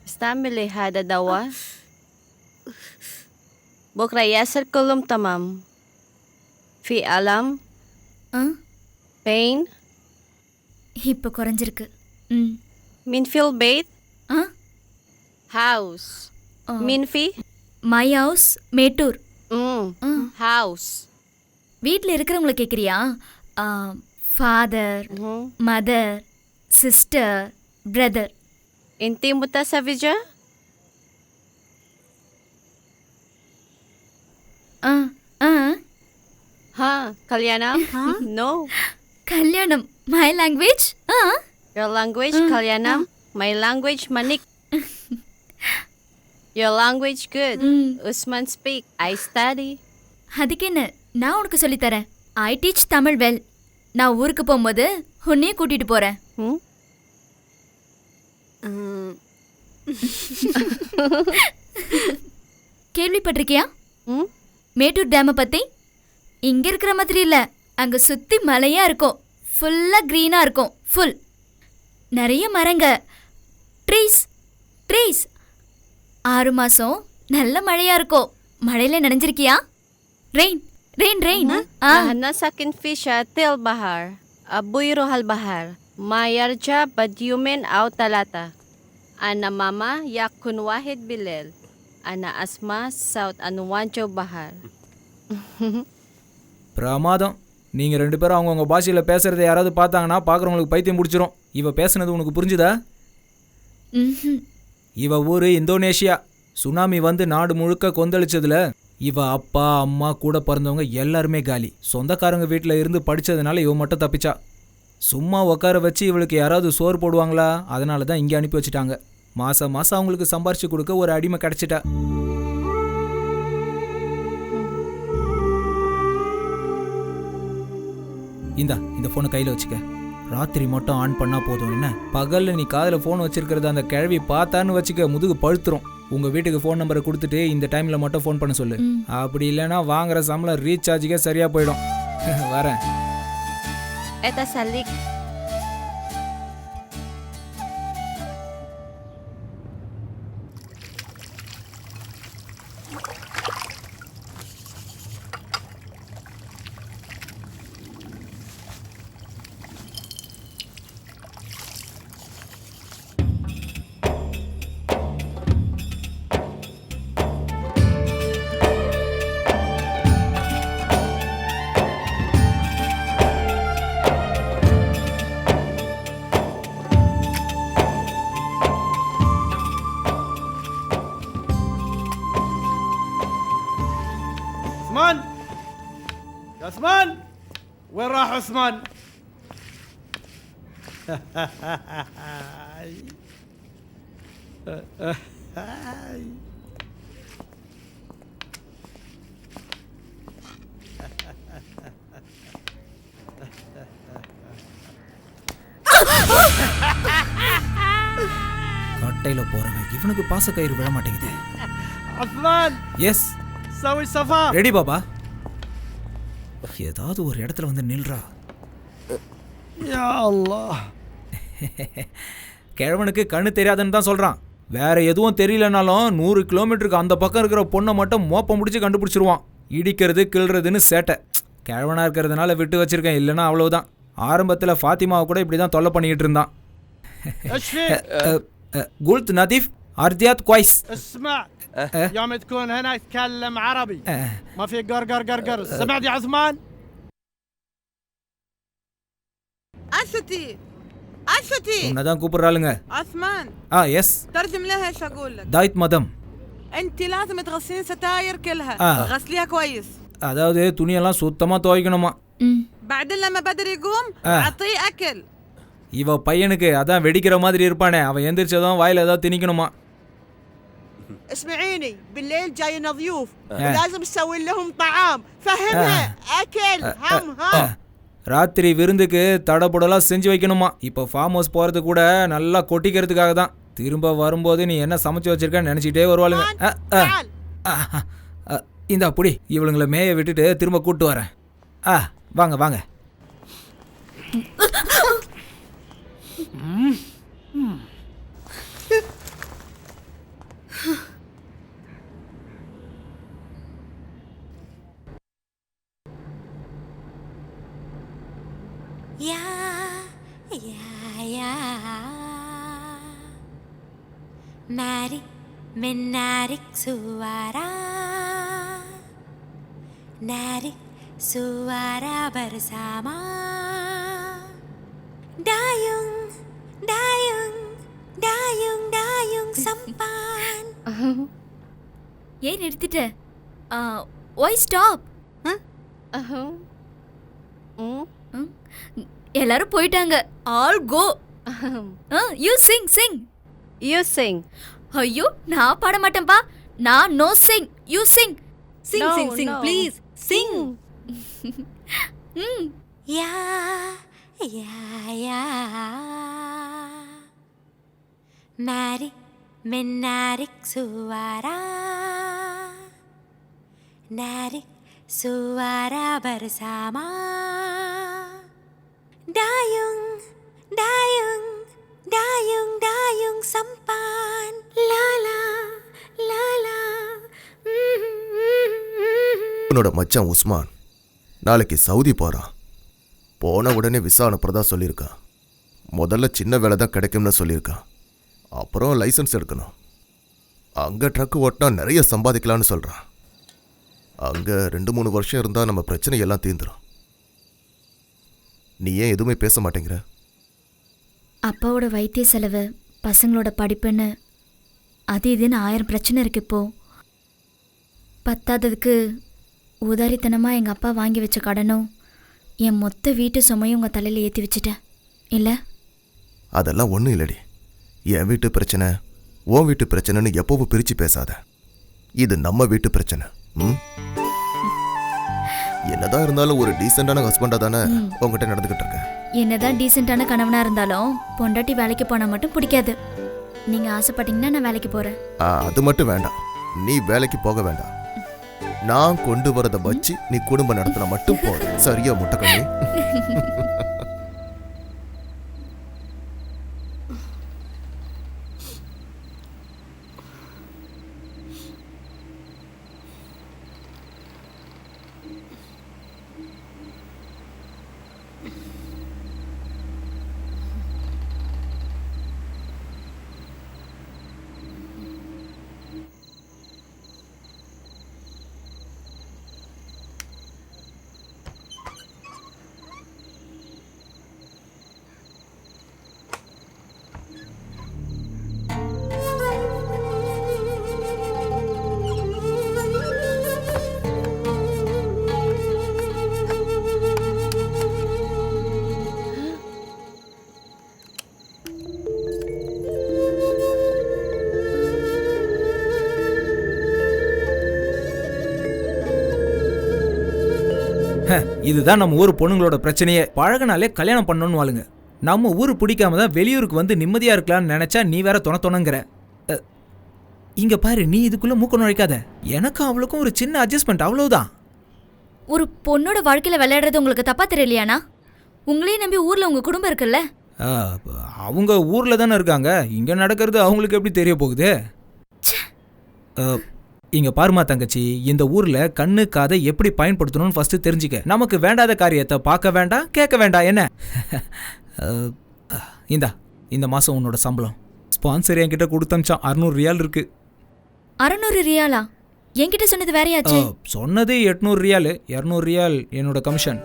استعملي هذا دواء بكرة يصير كلهم تمام. في ألم pain இப்போ குறைஞ்சிருக்கு. مين في البيت house مين في my house Mettur. house வீட்டில் இருக்கிறவங்கள கேட்குறியா? Father, mother, sister, brother. Inti mo ta sa video? Ha, Kalyanam? No. கல்யாணம், my language? Your language, Kalyanam? My language, Manik. Your language good. Usman speak. I study. அதுக்கு என்ன, நான் உனக்கு சொல்லித்தரேன். I teach Tamil well. நான் ஊருக்கு போகும்போது உன்னையே கூட்டிட்டு போறேன். கேள்விப்பட்டிருக்கியா மேட்டூர் டேமை பத்தி? இங்க இருக்கிற மாதிரி இல்ல, அங்க சுத்தி மலையா இருக்கும், ஃபுல்லா கிரீனா இருக்கும், ஃபுல் நிறைய மரங்க, ட்ரீஸ் ட்ரீஸ். 6 மாசம் நல்ல மழையா இருக்கும். மழையில நனைஞ்சிருக்கியா? Rain rain rain. Nahana sakin fisha til bahar. Abuy rohal bahar. Mayarja badyumen aw talata. Ana mama yakun wahid bilel. Ana asma saut anuwanjo bahar. பிரமாதம். நீங்கள் 2 பேரும் அவங்கவுங்க பாஷையில் பேசுகிறத யாராவது பார்த்தாங்கன்னா பார்க்குறவங்களுக்கு பைத்தியம் பிடிச்சிரும். இவ பேசுனது உனக்கு புரிஞ்சுதா? இவ ஊர் இந்தோனேஷியா. சுனாமி வந்து நாடு முழுக்க கொந்தளிச்சதுல இவ அப்பா அம்மா கூட பிறந்தவங்க எல்லாருமே காலி. சொந்தக்காரங்க வீட்டில் இருந்து படித்ததுனால இவ மட்டும் தப்பிச்சா. சும்மா உட்கார வச்சு இவளுக்கு யாராவது சோறு போடுவாங்களா? அதனால தான் இங்கே அனுப்பி வச்சுட்டாங்க. மாதம் மாதம் அவங்களுக்கு சம்பாரிச்சு கொடுக்க ஒரு அடிமை கிடச்சிட்டா. இந்த ஃபோனை கையில் வச்சுக்க. ராத்திரி மட்டும் ஆன் பண்ணால் போதும். என்ன பகலில் நீ காதில் ஃபோன் வச்சிருக்கிறத அந்த கிழவி பார்த்தான்னு வச்சுக்க, முதுகு பழுத்துரும். உங்கள் வீட்டுக்கு ஃபோன் நம்பரை கொடுத்துட்டு இந்த டைமில் மட்டும் ஃபோன் பண்ண சொல்லு. அப்படி இல்லைன்னா வாங்குற சம்பளம் ரீசார்ஜுக்கே சரியாக போயிடும். வரேன். Eta salik. عثمان يا عثمان وين راح عثمان؟ கட்டையில் போறவன் இவனுக்கு பாசக்கயிறு விழ மாட்டேங்குது. عثمان எஸ் سوي صفا. ரெடி பாபா. ஏதாவது ஒரு இடத்துல வந்து நில்றா. يا الله. கிழவனுக்கு கண்ணு தெரியாதுன்னு தான் சொல்றான். வேற எதுவும் தெரியலனாலும் 100 கிலோமீட்டருக்கு அந்த பக்கம் இருக்கிற பொண்ணை மட்டும் மோப்பம் முடிச்சு கண்டுபிடிச்சிருவான். இடிக்கிறது கிள்றதுன்னு சேட்டை. கிழவனா இருக்கிறதுனால விட்டு வச்சிருக்கேன், இல்லைன்னா அவ்வளவுதான். ஆரம்பத்தில் ஃபாத்திமாவை கூட இப்படி தான் தொல்லை பண்ணிக்கிட்டு இருந்தான். قلت نظيف أرضيات كويس. اسمع يوم تكون هنا تكلم عربي ما في قرقر قرقر. سمعت يا عثمان؟ أشتي أشتي உன்னதான் கூப்பிடுறாளுங்க. عثمان எஸ் ترجم لها ايش اقول لك. தாய்த் மதம். انت لازم تغسلين ستاير كلها. غسليها كويس. அதாவது துணியெல்லாம் சுத்தமாக துவைக்கணுமா. بعدين لما بدر يقوم اعطيه اكل. இவ பையனுக்கு அதான் வெடிக்கிற மாதிரி இருப்பானே, அவன் எந்திரிச்சதும் வாயில ஏதாவது திணிக்கணுமா. اسمعيني بالليل جاينا ضيوف ولازم نسوي لهم طعام. فهمها اكل هم ها. ராத்திரி விருந்துக்கு தடபுடலாம் செஞ்சு வைக்கணுமா. இப்போ ஃபார்ம் ஹவுஸ் போகிறது கூட நல்லா கொட்டிக்கிறதுக்காக தான். திரும்ப வரும்போது நீ என்ன சமைச்சு வச்சிருக்கன்னு நினச்சிக்கிட்டே வருவாளுங்க. இந்த அப்படி இவளுங்களை மேய விட்டுட்டு திரும்ப கூப்பிட்டு வரேன். வாங்க வாங்க. Ya, ya, ya. Narik menarik suara, narik suara bersama. Dayung, dayung, dayung, dayung sampan. ஏன் நிறுத்திட்ட? Y stop? எல்லாரும் போயிட்டாங்க. All go. You sing sing. You sing. ஐயோ நான் பாட மாட்டேன்பா. நான் no sing. You sing. Sing, No, sing, sing, no. please. Sing. Ya, ya, ya. Mari menarik suara. Narik suara bersama. Dayung, dayung, dayung, dayung sampan. La la, la la. உன்னோட மச்சான் உஸ்மான் நாளைக்கு சவுதி போகிறான். போன உடனே விசா அனுப்புறதா சொல்லியிருக்கான். முதல்ல சின்ன வேலை தான் கிடைக்கும்னு சொல்லியிருக்கான். அப்புறம் லைசன்ஸ் எடுக்கணும். அங்கே ட்ரக்கு ஓட்டினா நிறைய சம்பாதிக்கலான்னு சொல்கிறான். அங்கே 2-3 வருஷம் இருந்தால் நம்ம பிரச்சனை எல்லாம் தீர்ந்துடும். நீ ஏன் எதுவுமே பேச மாட்டேங்கிற? அப்பாவோட வைத்திய செலவு, பசங்களோட படிப்புன்னு அது இதுன்னு 1000 பிரச்சனை இருக்கு இப்போ. பத்தாததுக்கு உதாரித்தனமாக எங்கள் அப்பா வாங்கி வச்ச கடனும் என் மொத்த வீட்டு சுமையும் உங்கள் தலையில் ஏற்றி வச்சுட்டேன் இல்லை? அதெல்லாம் ஒன்றும் இல்லடி. என் வீட்டு பிரச்சனை உன் வீட்டு பிரச்சனைன்னு எப்பவும் பிரித்து பேசாத. இது நம்ம வீட்டு பிரச்சனை. என்னதான் இருந்தாலும் ஒரு டீசெண்டான ஹஸ்பண்டா தானே உங்ககிட்ட நடந்துகிட்டு இருக்கேன். என்னதான் டீசெண்டான கணவனாக இருந்தாலும் பொண்டாட்டி வேலைக்கு போனால் மட்டும் பிடிக்காது. நீங்கள் ஆசைப்பட்டீங்கன்னா நான் வேலைக்கு போகிறேன். அது மட்டும் வேண்டாம். நீ வேலைக்கு போக வேண்டாம். நான் கொண்டு வரதை வச்சு நீ குடும்பம் நடத்தின மட்டும் போதும். சரியா முட்டைக்கண்ணி? இதுதான் நம்ம ஊர் பொண்ணுங்களோட பிரச்சனையே. பழகினாலே கல்யாணம் பண்ணணும்னு வாளுங்க. நம்ம ஊர் பிடிக்காம தான் வெளியூருக்கு வந்து நிம்மதியா இருக்கலாம்னு நினைச்சா நீ வேற தொணங்கிற. இங்க பாரு, நீ இதுக்குள்ள மூக்க நுழைக்காத. எனக்கும் அவளுக்கும் ஒரு சின்ன அட்ஜஸ்ட்மெண்ட், அவ்வளவுதான். ஒரு பொண்ணோட வாழ்க்கையில விளையாடுறது உங்களுக்கு தப்பா தெரியலையானா? உங்களையும் நம்பி ஊர்ல உங்க குடும்பம் இருக்குல்ல? அவங்க ஊர்ல தானே இருக்காங்க. இங்க நடக்கிறது அவங்களுக்கு எப்படி தெரிய போகுது? இங்க பாருமா தங்கச்சி, இந்த ஊர்ல கண்ணு காதை எப்படி பயன்படுத்தணும்னு ஃபர்ஸ்ட் தெரிஞ்சுக்க. நமக்கு வேண்டாத காரியத்தை பார்க்க வேண்டாம், கேட்க வேண்டாம். என்ன இந்த மாசம் உன்னோட சம்பளம் ஸ்பான்சர் என்கிட்ட கொடுத்தமிச்சான். 600 ரியால் இருக்கு. 600 ரியாலா? என்கிட்ட சொன்னது வேறையாச்சு. சொன்னது 800 ரியால். 200 ரியால் என்னோட கமிஷன்.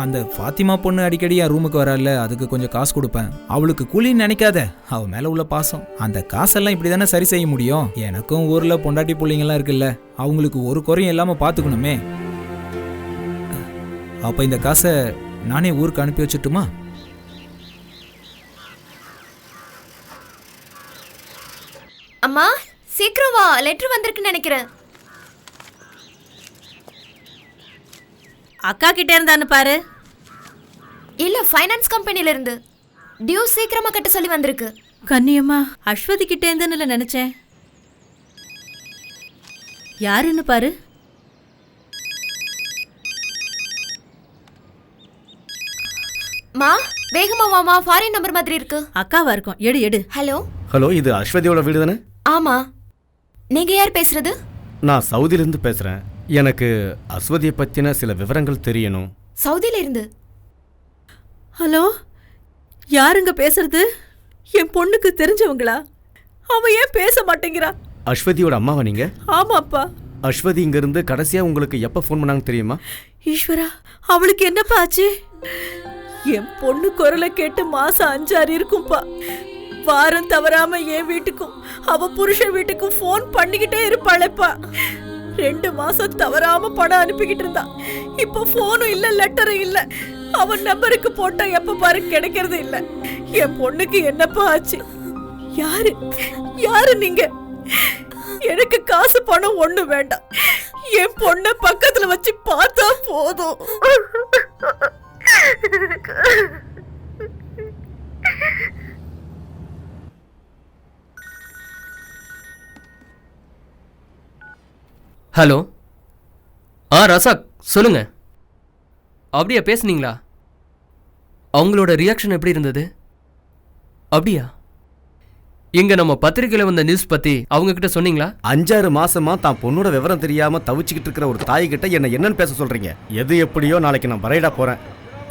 அந்த ஃபாத்திமா பொண்ணு அடிக்கடி என் ரூமுக்கு வரல, அதுக்கு கொஞ்சம் காசு கொடுப்பேன். அவளுக்கு கூலின்னு நினைக்காத, அவ மேல உள்ள பாசம். அந்த காசெல்லாம் இப்படி தானே சரி செய்ய முடியும். எனக்கும் ஊர்ல பொண்டாட்டி பிள்ளைங்கெல்லாம் இருக்குல்ல, அவங்களுக்கு ஒரு குறையும் இல்லாம பாத்துக்கணுமே. அப்ப இந்த காசை நானே ஊருக்கு அனுப்பி வச்சுட்டுமா? அம்மா சீக்கிரம் வா, லெட்டர் வந்திருக்குன்னு நினைக்கிறேன். அக்கா கிட்ட இருந்தான்னு பாரு. இல்ல, ஃபைனான்ஸ் கம்பெனில இருந்து டியூ சீக்கிரமா கட்ட சொல்லி வந்திருக்கு. கண்ணியம்மா, அஸ்வதி கிட்ட இருந்துன்னு நினைச்சேன். யாருன்னு பாரு. மா வேகமா வாமா, ஃபாரின் நம்பர் மாதிரி இருக்கு. அக்காவா இருக்கும், எடு எடு. ஹலோ ஹலோ, இது அஸ்வதியோட வீடு தானே? ஆமா, நீங்க யார் பேசுறது? நான் சவுதியிலிருந்து பேசுறேன். எனக்கு அஸ்வதியை பத்தின சில விவரங்கள் தெரியணும். சவுதியில இருந்து? ஹலோ, யாருங்க பேசுறது? என் பொண்ணுக்கு தெரிஞ்சவங்களா? அவ ஏன் பேச மாட்டேங்கிறா? அஸ்வதியோட அம்மாவா நீங்க? ஆமாப்பா. அஸ்வதி இங்கிருந்து கடைசியா உங்களுக்கு எப்ப ஃபோன் பண்ணாங்க தெரியுமா? ஈஸ்வரா, அவளுக்கு என்னப்பா ஆச்சு? என் பொண்ணு குரலை கேட்டு மாசம் 5-6 இருக்கும்பா. வாரம் தவறாம என் வீட்டுக்கும் அவ புருஷன் வீட்டுக்கும் ஃபோன் பண்ணிக்கிட்டே இருப்பாளேப்பா. 2 மாசம் தவறாம பணம் அனுப்பிக்கிட்டு இருந்தா. இப்போ ஃபோனும் இல்ல, லெட்டரும் இல்ல. அவன் நம்பருக்கு போட்டா எப்ப பாரு கிடைக்கிறது இல்ல. என் பொண்ணுக்கு என்னப்பா ஆச்சு? யாரு நீங்க? எனக்கு காசு பணம் ஒண்ணு வேண்டாம். என் பொண்ண பக்கத்துல வச்சு பார்த்தா போதும். ஹலோ. ரசாக் சொல்லுங்க. அப்படியா பேசுனீங்களா? அவங்களோட ரியாக்ஷன் எப்படி இருந்தது? அப்படியா? இங்க நம்ம பத்திரிகையில வந்த நியூஸ் பத்தி அவங்க கிட்ட சொன்னீங்களா? 5-6 மாசமா தான் பொண்ணோட விவரம் தெரியாம தவிச்சுக்கிட்டு இருக்கிற ஒரு தாய் கிட்ட என்ன என்னன்னு பேச சொல்றீங்க? எது எப்படியோ நாளைக்கு நான் பரைடா போறேன்.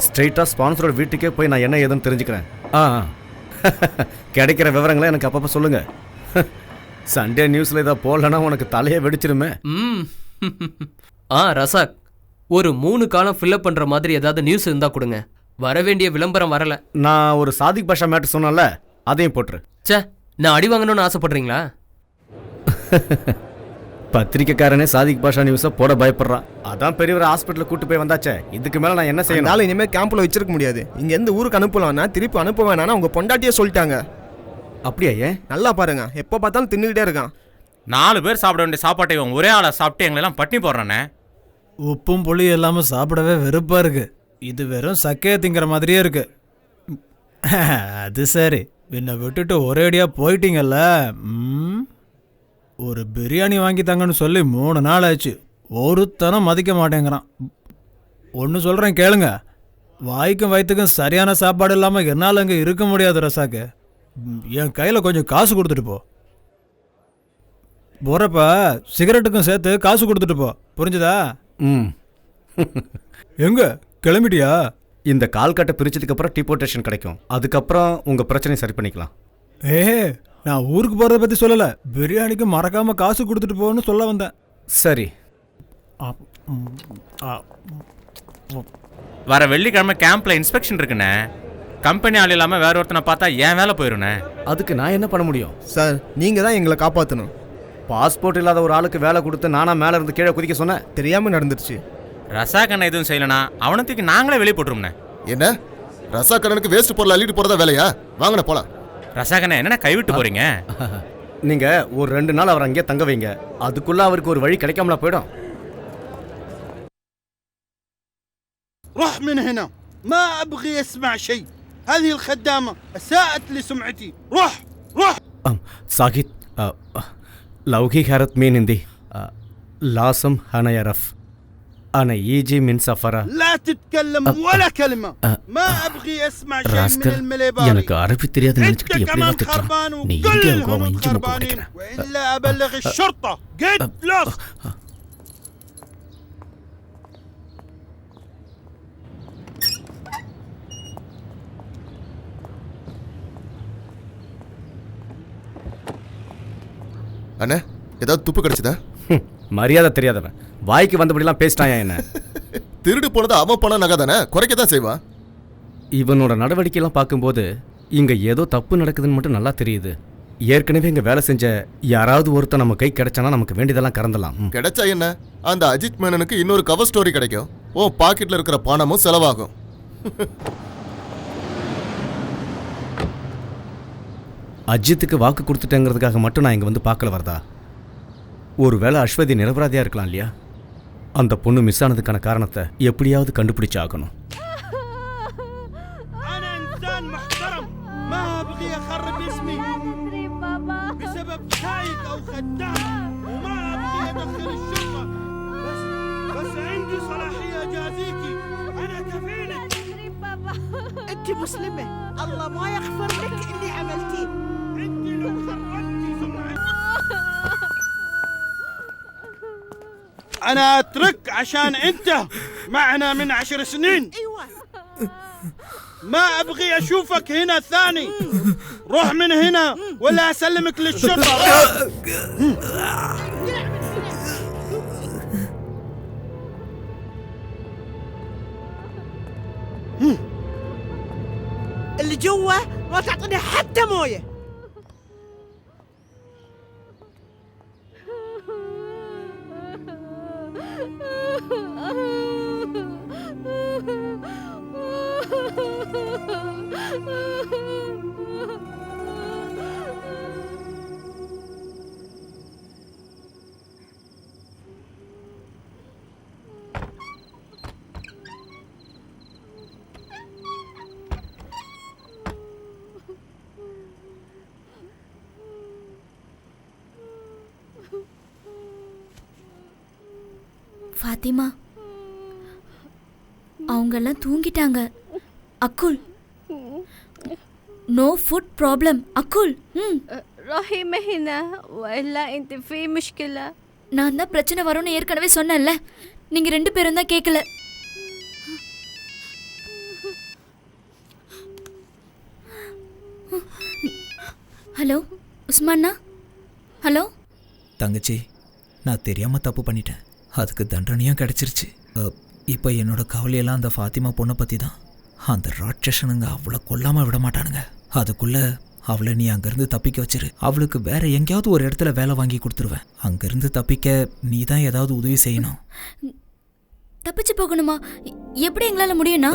ஸ்ட்ரெயிட்டா ஸ்பான்சரோட வீட்டுக்கே போய் நான் என்ன ஏதுன்னு தெரிஞ்சுக்கிறேன். கிடைக்கிற விவரங்களை எனக்கு அப்பப்ப சொல்லுங்க. சண்டே நியூஸ்ல இதை போடலன்னா உனக்கு தலையை வெடிச்சிருமே. ரசாக், ஒரு 3 காலம் ஃபில்அப் பண்ற மாதிரி ஏதாவது நியூஸ் இருந்தா கொடுங்க. வர வேண்டிய விளம்பரம் வரல. நான் ஒரு சாதிக் பாஷா மேட்டர் சொன்னல, அதையும் போட்டுரு. சே, நான் அடி வாங்கணும்னு ஆசைப்படுறீங்களா? பத்திரிக்கைக்காரனே சாதிக் பாஷா நியூஸை போட பயப்படுறான். அதான் பெரியவர் ஹாஸ்பிட்டலுக்கு கூட்டு போய் வந்தாச்சே. இதுக்கு மேல நான் என்ன செய்யணும்? இனிமே கேம்ப்ல வச்சிருக்க முடியாது. இங்க இருந்து ஊருக்கு அனுப்பலாம்னா திருப்பி அனுப்ப வேணாம்னா உங்க பொண்டாட்டியே சொல்லிட்டாங்க. அப்படியா? ஏன்? நல்லா பாருங்க, எப்போ பார்த்தாலும் தின்னுக்கிட்டே இருக்கான். 4 பேர் சாப்பிட வேண்டிய சாப்பாட்டை இவன் ஒரே ஆளை சாப்பிட்டு எங்களெல்லாம் பட்டினி போடுறானே. உப்பும் புளி எல்லாமே சாப்பிடவே வெறுப்பா இருக்கு. இது வெறும் சக்கையை திங்கிற மாதிரியே இருக்கு. அது சரி, என்னை விட்டுட்டு ஒரேடியா போயிட்டீங்கல்ல. ஒரு பிரியாணி வாங்கி தாங்கன்னு சொல்லி 3 நாள் ஆச்சு. ஒருத்தனம் மதிக்க மாட்டேங்கிறான். ஒன்று சொல்கிறேன் கேளுங்க, வாய்க்கும் வயிற்றுக்கும் சரியான சாப்பாடு இல்லாமல் என்னால் அங்கே இருக்க முடியாது ரசாக்கு. என் கையில் கொஞ்சம் காசு கொடுத்துட்டு போ. போகிறப்ப சிகரெட்டுக்கும் சேர்த்து காசு கொடுத்துட்டு போ, புரிஞ்சுதா? எங்க கிளம்பிட்டியா? இந்த கால்கட்டை பிரிச்சதுக்கு அப்புறம் டிபோர்டேஷன் கிடைக்கும். அதுக்கப்புறம் உங்க பிரச்சனையை சரி பண்ணிக்கலாம். நான் ஊருக்கு போறதை பத்தி சொல்லல, பிரியாணிக்கு மறக்காம காசு கொடுத்துட்டு போன்னு சொல்ல வந்தேன். சரி. வர வெள்ளிக்கிழமை கேம்ப்ல இன்ஸ்பெக்ஷன் இருக்குண்ணே. கம்பெனி ஆள் இல்லாம வேற ஒருத்தனை பார்த்தா ஏன் வேலை போயிருண்ணே. அதுக்கு நான் என்ன பண்ண முடியும்? சார், நீங்க தான் எங்களை காப்பாற்றணும். பாஸ்போர்ட் இல்லாத ஒரு ஆளுக்கு வேலை கொடுத்து நானா மேல இருந்து கீழே குதிக்க சொன்னேன்? தெரியாம நடந்துருச்சு. ரசாக் அண்ணன் எதுவும் செய்யலனா அவனத்துக்கு நாங்களே வெளியே போட்டுருவோம்ண்ணே. என்ன ரசாக் அண்ணனுக்கு வேஸ்ட் பொருள் அள்ளிட்டு போறதா வேலையா? வாங்கண்ணே போலாம். ரசாக் அண்ணன் என்னண்ணே கைவிட்டு போறீங்க? நீங்க ஒரு 2 நாள் அவர் அங்கேயே தங்க வைங்க. அதுக்குள்ள அவருக்கு ஒரு வழி கிடைக்காமல போயிடும். روح من هنا، ما ابغي اسمع شيء. هذه الخدامه اساءت لسمعتي. روح روح. साहिद लौकी हैरत में निंदी लासम हना यरफ أنا يجي من سفرة. لا تتكلم ولا كلمة. ما أبغي أسمع شيء من المليباري. எனக்கு அரபி தெரியாது நினைச்சிட்டு எப்படி خربان وكلهم خربانين وإلا أبلغ الشرطة. Get lost. அண்ணே, ஏதாவது துப்பு கிடைச்சதா? மரியாதை தெரியாதவன் வாய்க்கு வந்தபடிலாம் பேசிட்டாயா என்ன? திருடு போனது அவன் பணம் நகை தானே, குறைக்க தான் செய்வான். இவனோட நடவடிக்கையெல்லாம் பார்க்கும்போது இங்கே ஏதோ தப்பு நடக்குதுன்னு மட்டும் நல்லா தெரியுது. ஏற்கனவே இங்கே வேலை செஞ்ச யாராவது ஒருத்தர் நம்ம கை கிடைச்சானா நமக்கு வேண்டியதெல்லாம் கறந்தலாம். கிடைச்சா என்ன, அந்த அஜித் மேனனுக்கு இன்னொரு கவர் ஸ்டோரி கிடைக்கும். ஓ பாக்கெட்ல இருக்கிற பணமும் செலவாகும். அஜித்துக்கு வாக்கு கொடுத்துட்டேங்கிறதுக்காக மட்டும் நான் இங்கே வந்து பார்க்கல வரதா? ஒருவேளை அஸ்வதி நிரபராதியாக இருக்கலாம் இல்லையா? அந்த பொண்ணு மிஸ் ஆனதுக்கான காரணத்தை எப்படியாவது கண்டுபிடிச்சு ஆகணும். انت مسلمة، الله ما يغفر لك اللي عملتيه. انت لو خربتي سمعتي. انا اترك عشان انت معنا من 10 سنين. ايوه. ما ابغي اشوفك هنا ثاني. روح من هنا ولا اسلمك للشرطة. جوا ما تعطيني حتى مويه. ஃபாத்திமா, அவங்கெல்லாம் தூங்கிட்டாங்க. அக்குல், நோ ஃபுட் ப்ராப்ளம். அக்குல், رحيمة هنا وإلا أنت في مشكلة. நான் தான் பிரச்சனை வரும்னு ஏற்கனவே சொன்னேன்ல. நீங்க 2 பேரும் தான் கேட்கல. ஹலோ உஸ்மானா? ஹலோ தங்கச்சி, நான் தெரியாமல் தப்பு பண்ணிட்டேன். அதுக்கு தண்டனையும் கிடச்சிருச்சு. இப்போ என்னோட கவலையெல்லாம் அந்த ஃபாத்திமா பொண்ணை பற்றி தான். அந்த ராட்சசனுங்க அவளை கொல்லாமல் விட மாட்டானுங்க. அதுக்குள்ளே அவளை நீ அங்கேருந்து தப்பிக்க வச்சிரு. அவளுக்கு வேற எங்கேயாவது ஒரு இடத்துல வேலை வாங்கி கொடுத்துருவேன். அங்கேருந்து தப்பிக்க நீ தான் ஏதாவது உதவி செய்யணும். தப்பிச்சு போகணுமா? எப்படி எங்களால் முடியும்னா?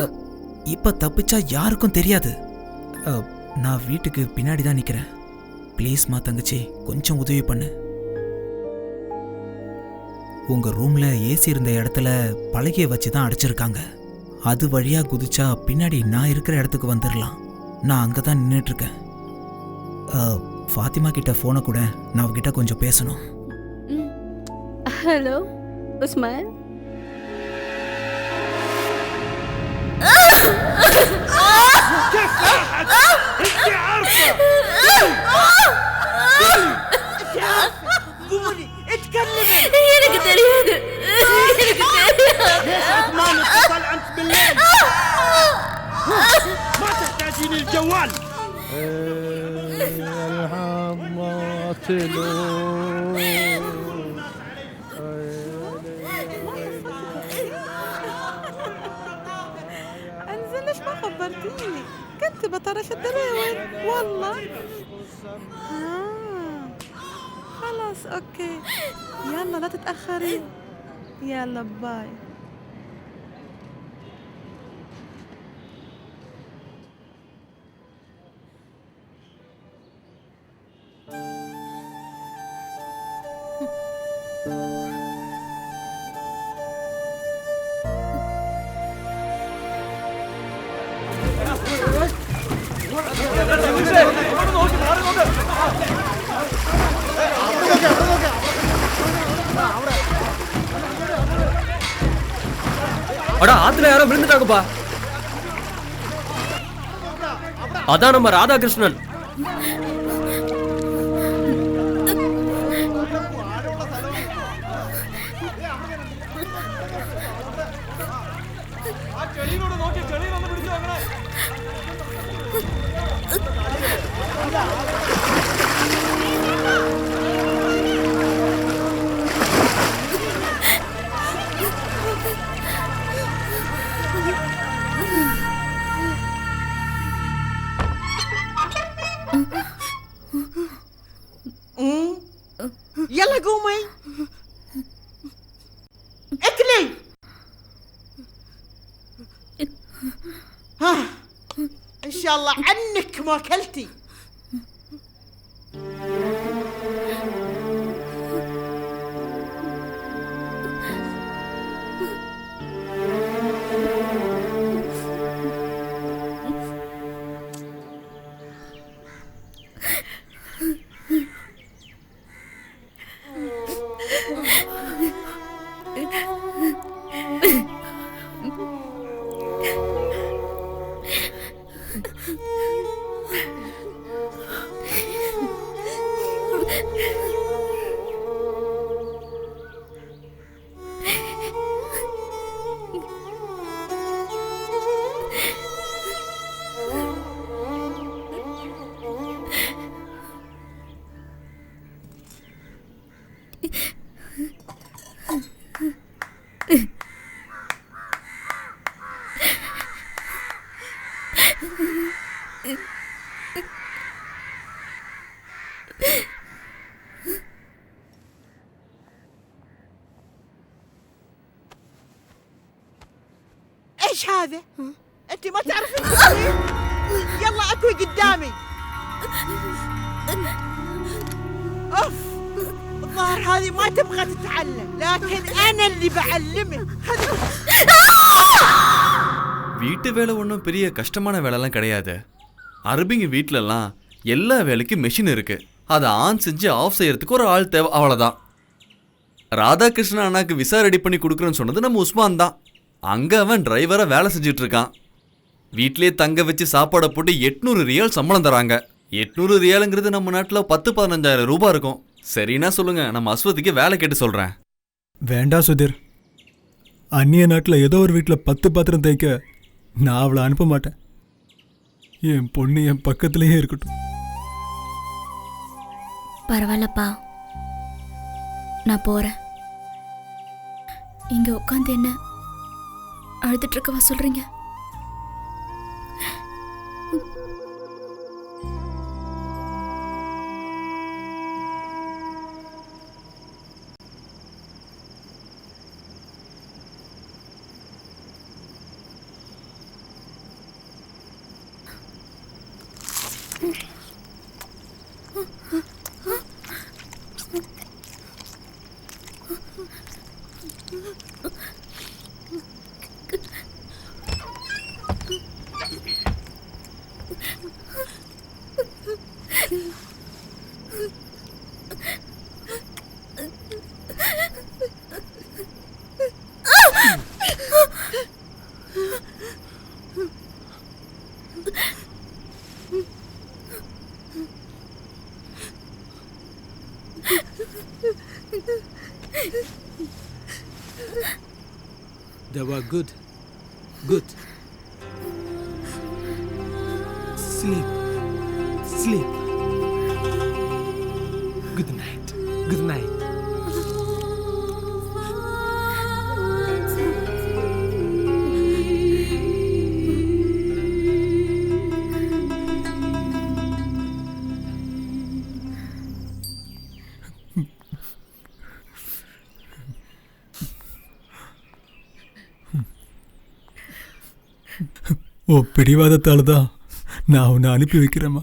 இப்போ தப்பிச்சா யாருக்கும் தெரியாது. நான் வீட்டுக்கு பின்னாடி தான் நிற்கிறேன். ப்ளீஸ்மா தங்கச்சி, கொஞ்சம் உதவி பண்ணு. உங்கள் ரூமில் ஏசி இருந்த இடத்துல பலகையை வச்சு தான் அடைச்சிருக்காங்க. அது வழியாக குதிச்சா பின்னாடி நான் இருக்கிற இடத்துக்கு வந்துடலாம். நான் அங்கே தான் நின்றுட்டுருக்கேன். ஃபாத்திமா கிட்ட ஃபோனை கூட, நான் அவகிட்ட கொஞ்சம் பேசணும். ஹலோ உஸ்மான். قولي اتكلمي. எனக்கு தெரியாது. ما نتصل أنت بالليل. ما تحتاجين الجوال. انزل ليش ما خبرتيني؟ كنت بطرش الدراوين والله. خلاص اوكي يلا لا تتأخري. يلا باي. அடா, ஆத்துல யாரோ விழுந்துட்டாங்கப்பா. அதான் நம்ம ராதாகிருஷ்ணன். يلا قومي اكلي. ها ان شاء الله عنك ما اكلتي. ايش هذا؟ انت ما تعرفين التصوير؟ يلا اكوي قدامي. اوف، الظاهر هذه ما تبغى تتعلم، لكن انا اللي بعلمك. வீட்டு வேலை ஒன்றும் பெரிய கஷ்டமான வேலைலாம் கிடையாது. அரபிங்க வீட்டிலலாம் எல்லா வேலைக்கும் மெஷின் இருக்கு. அதை ஆன் செஞ்சு ஆஃப் செய்யறதுக்கு ஒரு ஆள் தேவை, அவ்வளோதான். ராதாகிருஷ்ணன் அண்ணாக்கு விசா ரெடி பண்ணி கொடுக்குறேன்னு சொன்னது நம்ம உஸ்மான் தான். அங்கே அவன் டிரைவராக வேலை செஞ்சுட்டு இருக்கான். வீட்டிலே தங்க வச்சு சாப்பாடை போட்டு 800 ரியால் சம்பளம் தராங்க. 800 ரியாலுங்கிறது நம்ம நாட்டில் 10-15,000 ரூபாய் இருக்கும். சரின்னா சொல்லுங்க, நம்ம அஸ்வதிக்கு வேலை கேட்டு சொல்கிறேன். வேண்டாம் சுதீர். அந்நிய நாட்டில் ஏதோ ஒரு வீட்டில் 10 பாத்திரம் தேய்க்க நான் அவளை அனுப்ப மாட்டேன். என் பொண்ணு என் பக்கத்துலேயே இருக்கட்டும். பரவாயில்லப்பா, நான் போறேன். இங்க உட்காந்து என்ன அழுதுட்டு இருக்கவா சொல்றீங்க? They were good. Good. Sleep. Sleep. Good night. Good night. ஓ பிடிவாதத்தால் தான் நான் உன்னை அனுப்பி வைக்கிறேம்மா.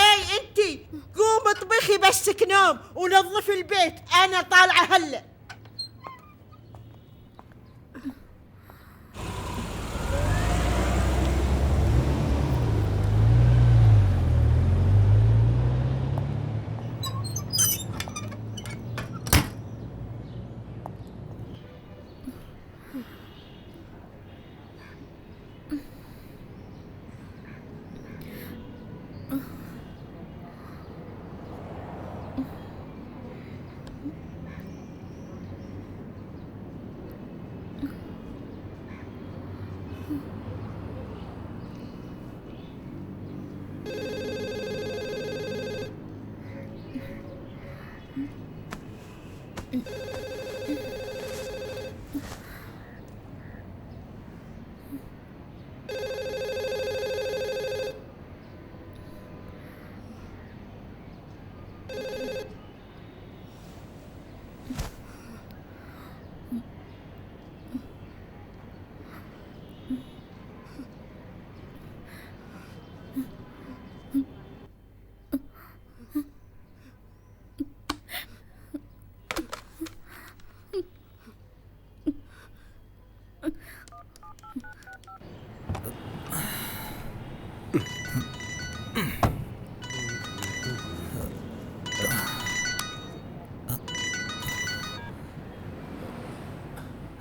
اي انتي قوم اطبخي بسك نوم ونظفي البيت، انا طالعه هلا.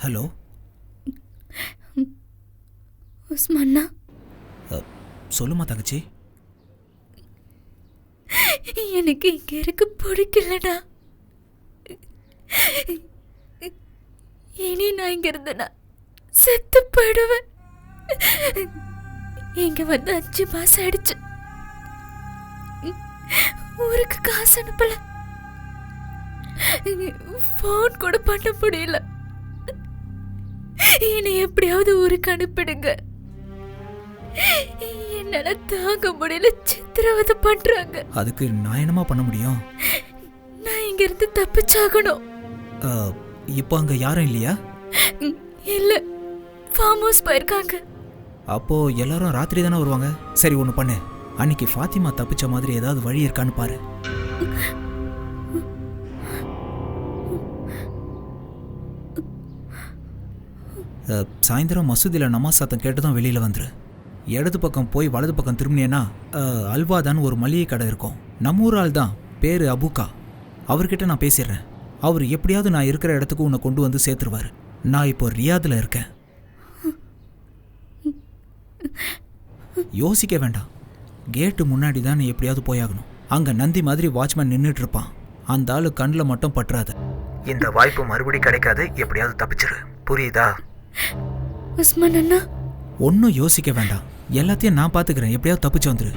ஹலோ உஸ்மான்னா, சொல்லுமா தங்கச்சி. எனக்கு இங்க இருக்க பிடிக்கலடா. இனி நான் இங்க இருந்தேனா செத்து போயிடுவேன். இங்க வந்து 5 மாசம் ஆயிடுச்சு. ஊருக்கு காசு அனுப்பல, போன் கூட பண்ண முடியல. என்னை எப்படியாவது ஊருக்கு அனுப்பிடுங்க. என்னால தாங்க முடியல, சித்திரவதை பண்றாங்க. அதுக்கு நான் என்னமா பண்ண முடியும்? நான் இங்க இருந்து தப்பிச்சாகணும். இப்போ அங்க யாரும் இல்லையா? இல்ல, ஃபார்ம் ஹவுஸ் போயிருக்காங்க. அப்போ எல்லாரும் ராத்திரி தானே வருவாங்க. சரி ஒன்று பண்ணு, அன்னைக்கு ஃபாத்திமா தப்பிச்ச மாதிரி ஏதாவது வழி இருக்கான்னு பாரு. சாயந்தரம் மசூதியில் நமாஸ் சத்தம் கேட்டு தான் வெளியில் வந்துரு. இடது பக்கம் போய் வலது பக்கம் திரும்பினேன்னா அல்வாதான் ஒரு மளிகை கடை இருக்கும். நம்ம ஊர் ஆள் தான், பேர் அபுகா. அவர்கிட்ட நான் பேசிடுறேன். அவர் எப்படியாவது நான் இருக்கிற இடத்துக்கு உன்னை கொண்டு வந்து சேர்த்துருவார். நான் இப்போ ரியாதில் இருக்கேன். யோசிக்க வேண்டாம், கேட்டு முன்னாடி தான் நீ எப்படியாவது போயாகணும். அங்கே நந்தி மாதிரி வாட்ச்மேன் நின்றுட்டு இருப்பான். அந்த ஆளு கண்ணில் மட்டும் பற்றாத. இந்த வாய்ப்பு மறுபடி கிடைக்காது. எப்படியாவது தப்பிச்சிரு, புரியுதா? உஸ்மான் அண்ணா, ஒன்றும் யோசிக்க வேண்டாம், எல்லாத்தையும் நான் பார்த்துக்கிறேன். எப்படியாவது தப்பிச்சு வந்துரு.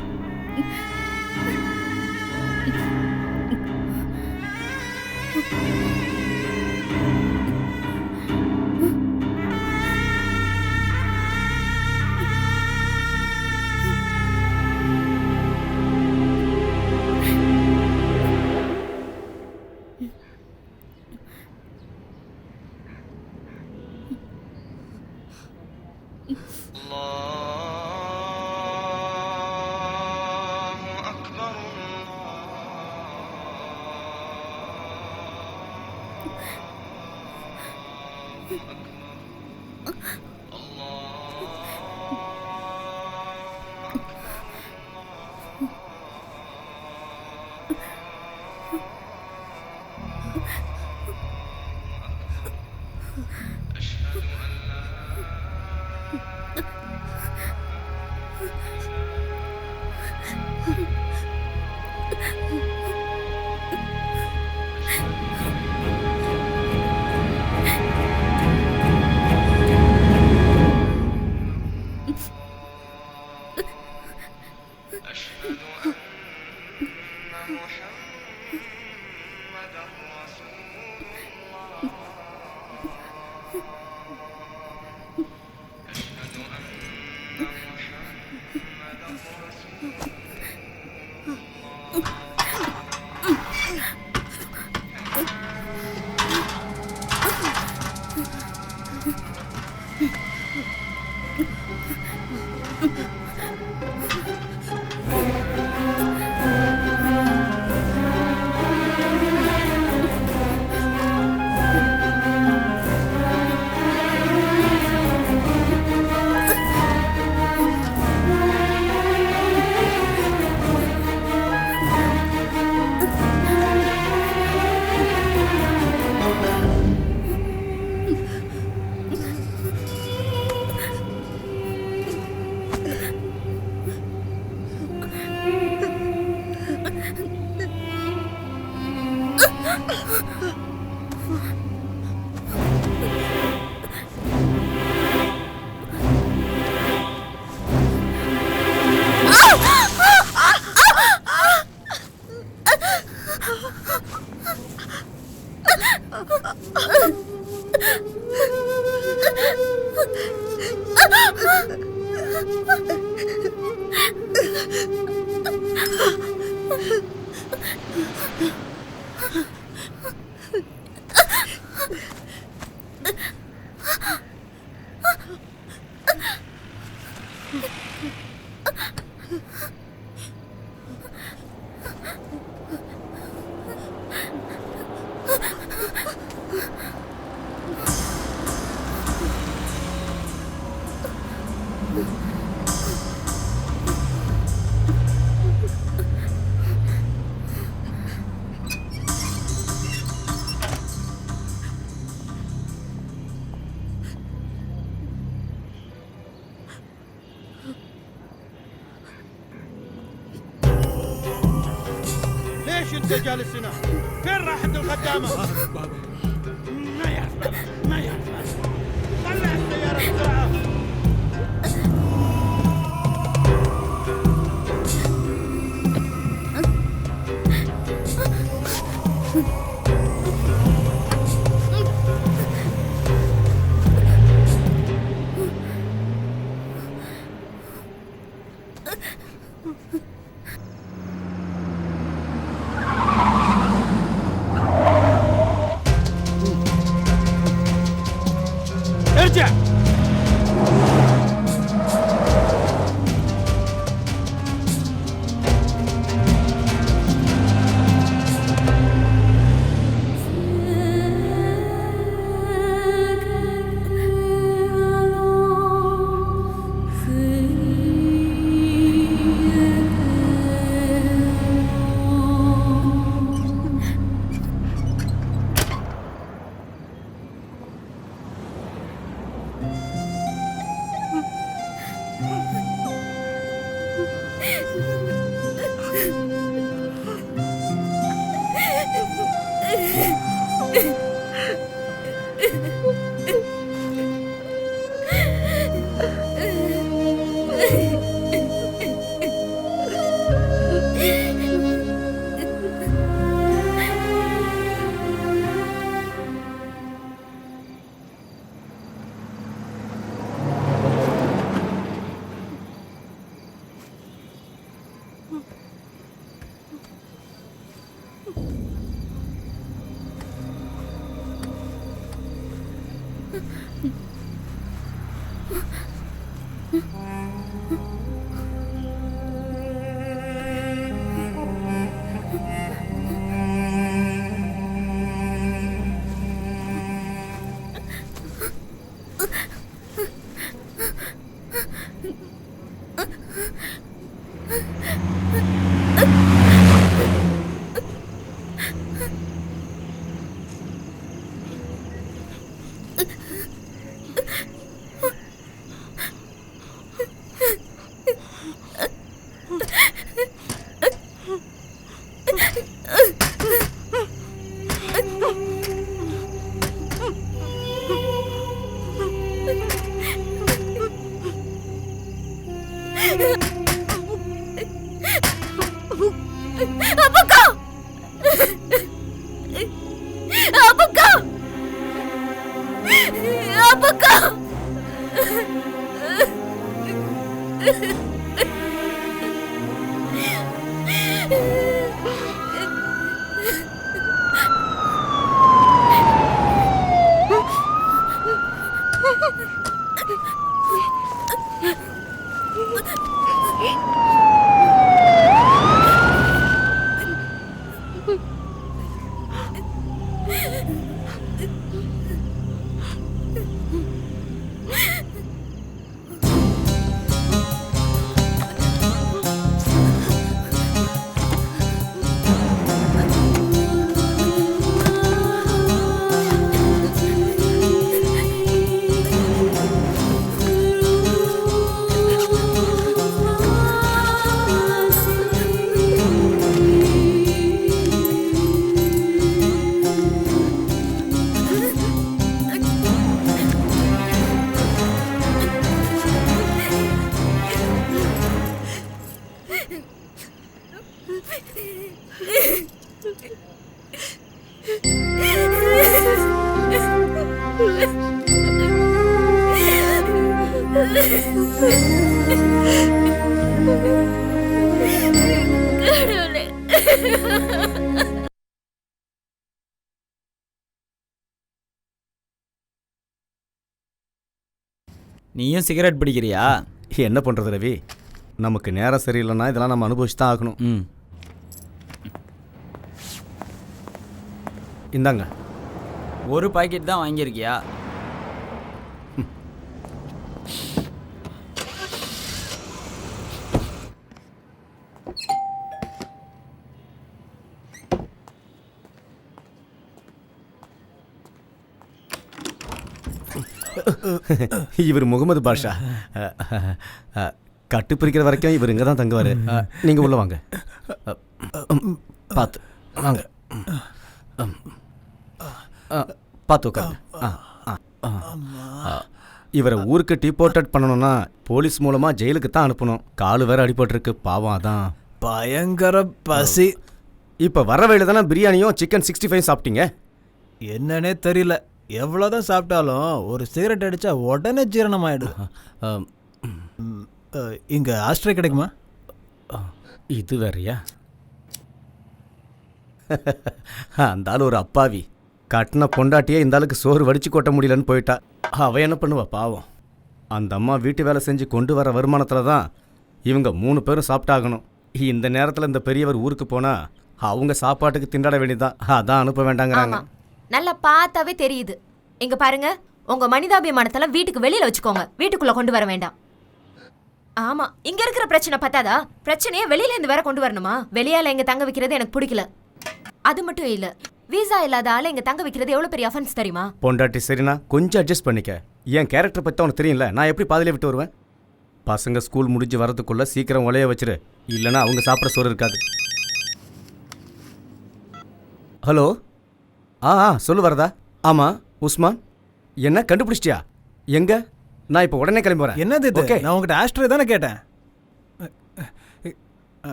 انت جالس هنا؟ فين راحت الخدامه؟ ما يعرف ما يعرف. طلع السياره بسرعه. ارجع. நீயும் சிகரெட் பிடிக்கிறியா? என்ன பண்ணுறது ரவி, நமக்கு நேரம் சரியில்லைன்னா இதெல்லாம் நம்ம அனுபவிச்சு தான் ஆகணும். இந்தாங்க. ஒரு பாக்கெட் தான் வாங்கியிருக்கியா? இவர் முகமது பாஷா. கட்டு பிரிக்கிற வரைக்கும் இவர் இங்கே தான் தங்குவார். நீங்கள் உள்ள வாங்க. பார்த்து வாங்க. பார்த்து உட்காருங்க. இவரை ஊருக்கு டிபோர்ட்டட் பண்ணணும்னா போலீஸ் மூலமா ஜெயிலுக்கு தான் அனுப்பணும். காலு வேற அடிபட்டிருக்கு, பாவம். அதான் பயங்கர பசி. இப்போ வர வழியில தானே பிரியாணியும் சிக்கன் 65 சாப்பிட்டீங்க. என்னன்னே தெரியல, எவ்வளோதான் சாப்பிட்டாலும் ஒரு சிகரெட் அடித்தா உடனே ஜீரணம் ஆகிடும். இங்கே ஆஸ்ட்ரே கிடைக்குமா? இது வேறையா? அந்த ஆள் ஒரு அப்பாவி. கட்டின பொண்டாட்டியே இந்த ஆளுக்கு சோறு வடிச்சு கொட்ட முடியலன்னு போயிட்டா. அவ என்ன பண்ணுவா பாவம். அந்த அம்மா வீட்டு வேலை செஞ்சு கொண்டு வர வருமானத்தில் தான் இவங்க 3 பேரும் சாப்பிட்டாகணும். இந்த நேரத்தில் இந்த பெரியவர் ஊருக்கு போனால் அவங்க சாப்பாட்டுக்கு திண்டாட வேண்டியதான். அதான் அனுப்ப வேண்டாங்கிறாங்க. நல்லா பார்த்தாவே தெரியுது. இங்க பாருங்க, உங்க மனிதாபிமானத்தெல்லாம் வீட்டுக்கு வெளியில வச்சுக்கோங்க, வீட்டுக்குள்ள கொண்டு வர வேண்டாம். ஆமா, இங்க இருக்கிற பிரச்சனை பத்தாதா, பிரச்சனையே வெளியில இருந்து வேற கொண்டு வரணுமா? வெளியால இங்க தங்க வைக்கிறது எனக்கு பிடிக்கல. அது மட்டும் இல்ல, வீசா இல்லாத ஆளை இங்க தங்க வைக்கிறது எவ்வளவு பெரிய அஃபென்ஸ் தெரியுமா? பொண்டாட்டி சரிண்ணா, கொஞ்சம் அட்ஜஸ்ட் பண்ணிக்க. என் கேரக்டர் பற்றி உனக்கு தெரியல, நான் எப்படி பாதிலே விட்டு வருவேன்? பசங்க ஸ்கூல் முடிஞ்சு வரதுக்குள்ள சீக்கிரம் உலைய வச்சிரு, இல்லைன்னா அவங்க சாப்பிட்ற சோறு இருக்காது. ஹலோ, சொல்லு வரதா? ஆமாம் உஸ்மான், என்ன கண்டுபிடிச்சிட்டியா? எங்க? நான் இப்போ உடனே கிளம்பி வரேன். என்னது இது? நான் உங்ககிட்ட ஆஸ்ட்ரே தானே கேட்டேன்.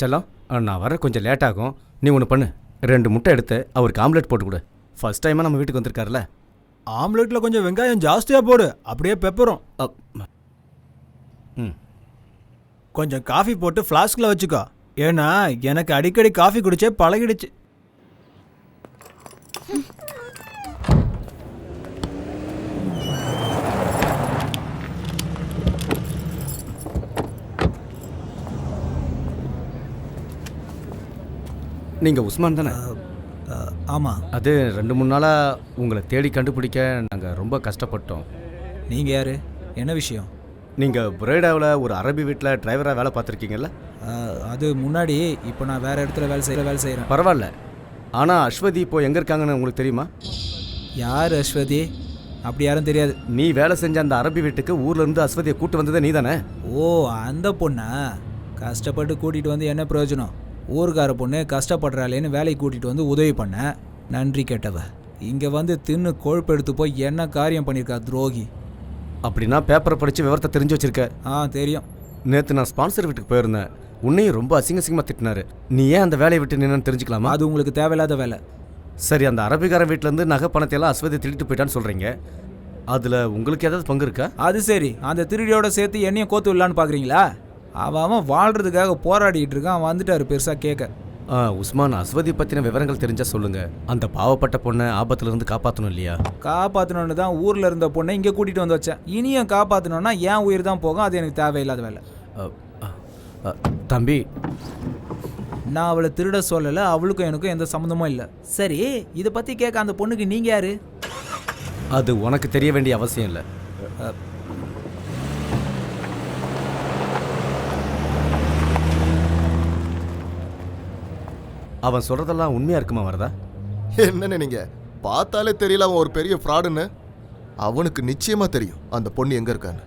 செல்லம், நான் வர கொஞ்சம் லேட் ஆகும். நீ ஒன்று பண்ணு, 2 முட்டை எடுத்து அவருக்கு ஆம்லெட் போட்டு கொடு. ஃபர்ஸ்ட் டைமாக நம்ம வீட்டுக்கு வந்திருக்காருல்ல. ஆம்லெட்டில் கொஞ்சம் வெங்காயம் ஜாஸ்தியாக போடு, அப்படியே பெப்பரும். கொஞ்சம் காஃபி போட்டு ஃப்ளாஸ்கில் வச்சுக்கோ, ஏன்னா எனக்கு அடிக்கடி காஃபி குடிச்சே பழகிடுச்சு. நீங்கள் உஸ்மான் தானே? ஆமாம். அது 2-3 நாளாக உங்களை தேடி கண்டுபிடிக்க நாங்கள் ரொம்ப கஷ்டப்பட்டோம். நீங்கள் யார்? என்ன விஷயம்? நீங்கள் புரேடாவில் ஒரு அரபி வீட்டில் டிரைவராக வேலை பார்த்துருக்கீங்கல்ல? அது முன்னாடி. இப்போ நான் வேறு இடத்துல வேலை செய்கிறேன். பரவாயில்ல. ஆனால் அஸ்வதி இப்போ எங்கே இருக்காங்கன்னு உங்களுக்கு தெரியுமா? யார் அஸ்வதி? அப்படி யாரும் தெரியாது. நீ வேலை செஞ்ச அந்த அரபி வீட்டுக்கு ஊர்லேருந்து அஸ்வதியை கூட்டு வந்ததே நீ தானே? ஓ, அந்த பொண்ணா? கஷ்டப்பட்டு கூட்டிகிட்டு வந்து என்ன பிரயோஜனம்? ஊருக்கார பொண்ணு கஷ்டப்படுறாளேன்னு வேலைக்கு கூட்டிகிட்டு வந்து உதவி பண்ண, நன்றி கேட்டவ. இங்கே வந்து தின்னு கொழுப்பு எடுத்து போய் என்ன காரியம் பண்ணியிருக்கா துரோகி. அப்படின்னா பேப்பரை படித்து விவரத்தை தெரிஞ்சு வச்சிருக்க? தெரியும். நேற்று நான் ஸ்பான்சர் வீட்டுக்கு போயிருந்தேன். உன்னையும் ரொம்ப அசிங்கமாக திட்டினாரு. நீ ஏன் அந்த வேலையை விட்டு நின்னு தெரிஞ்சுக்கலாமா? அது உங்களுக்கு தேவையில்லாத வேலை. சரி, அந்த அரபிக்கார வீட்டிலேருந்து நகை பணத்தையெல்லாம் அஸ்வதி திருட்டு போயிட்டான்னு சொல்கிறீங்க. அதில் உங்களுக்கு ஏதாவது பங்கு இருக்கா? அது சரி, அந்த திருடியோட சேர்த்து என்னையும் கோத்து விடலான்னு பார்க்குறீங்களா? அவன் வாழ்கிறதுக்காக போராடிக்கிட்டு இருக்கான், வந்துட்டார் பெருசாக கேட்க. உஸ்மான், அஸ்வதி பற்றின விவரங்கள் தெரிஞ்சால் சொல்லுங்கள். அந்த பாவப்பட்ட பொண்ணை ஆபத்துலேருந்து காப்பாற்றணும் இல்லையா? காப்பாற்றணுன்னு தான் ஊரில் இருந்த பொண்ணை இங்கே கூட்டிகிட்டு வந்து வச்சேன். இனியும் காப்பாற்றணுன்னா என் உயிர் தான் போகும், அது எனக்கு தேவையில்லாத வேலை. தம்பி, நான் அவளை திருட சொல்லலை, அவளுக்கும் எனக்கும் எந்த சம்மந்தமும் இல்லை. சரி, இதை பற்றி கேட்க அந்த பொண்ணுக்கு நீங்கள் யார்? அது உனக்கு தெரிய வேண்டிய அவசியம் இல்லை. அவன் சொல்றதெல்லாம் உண்மையா இருக்குமா வரதா? என்னன்னு நீங்க பார்த்தாலே தெரியல அவன் ஒரு பெரிய ஃப்ராடுன்னு. அவனுக்கு நிச்சயமா தெரியும் அந்த பொண்ணு எங்க இருக்கான்னு.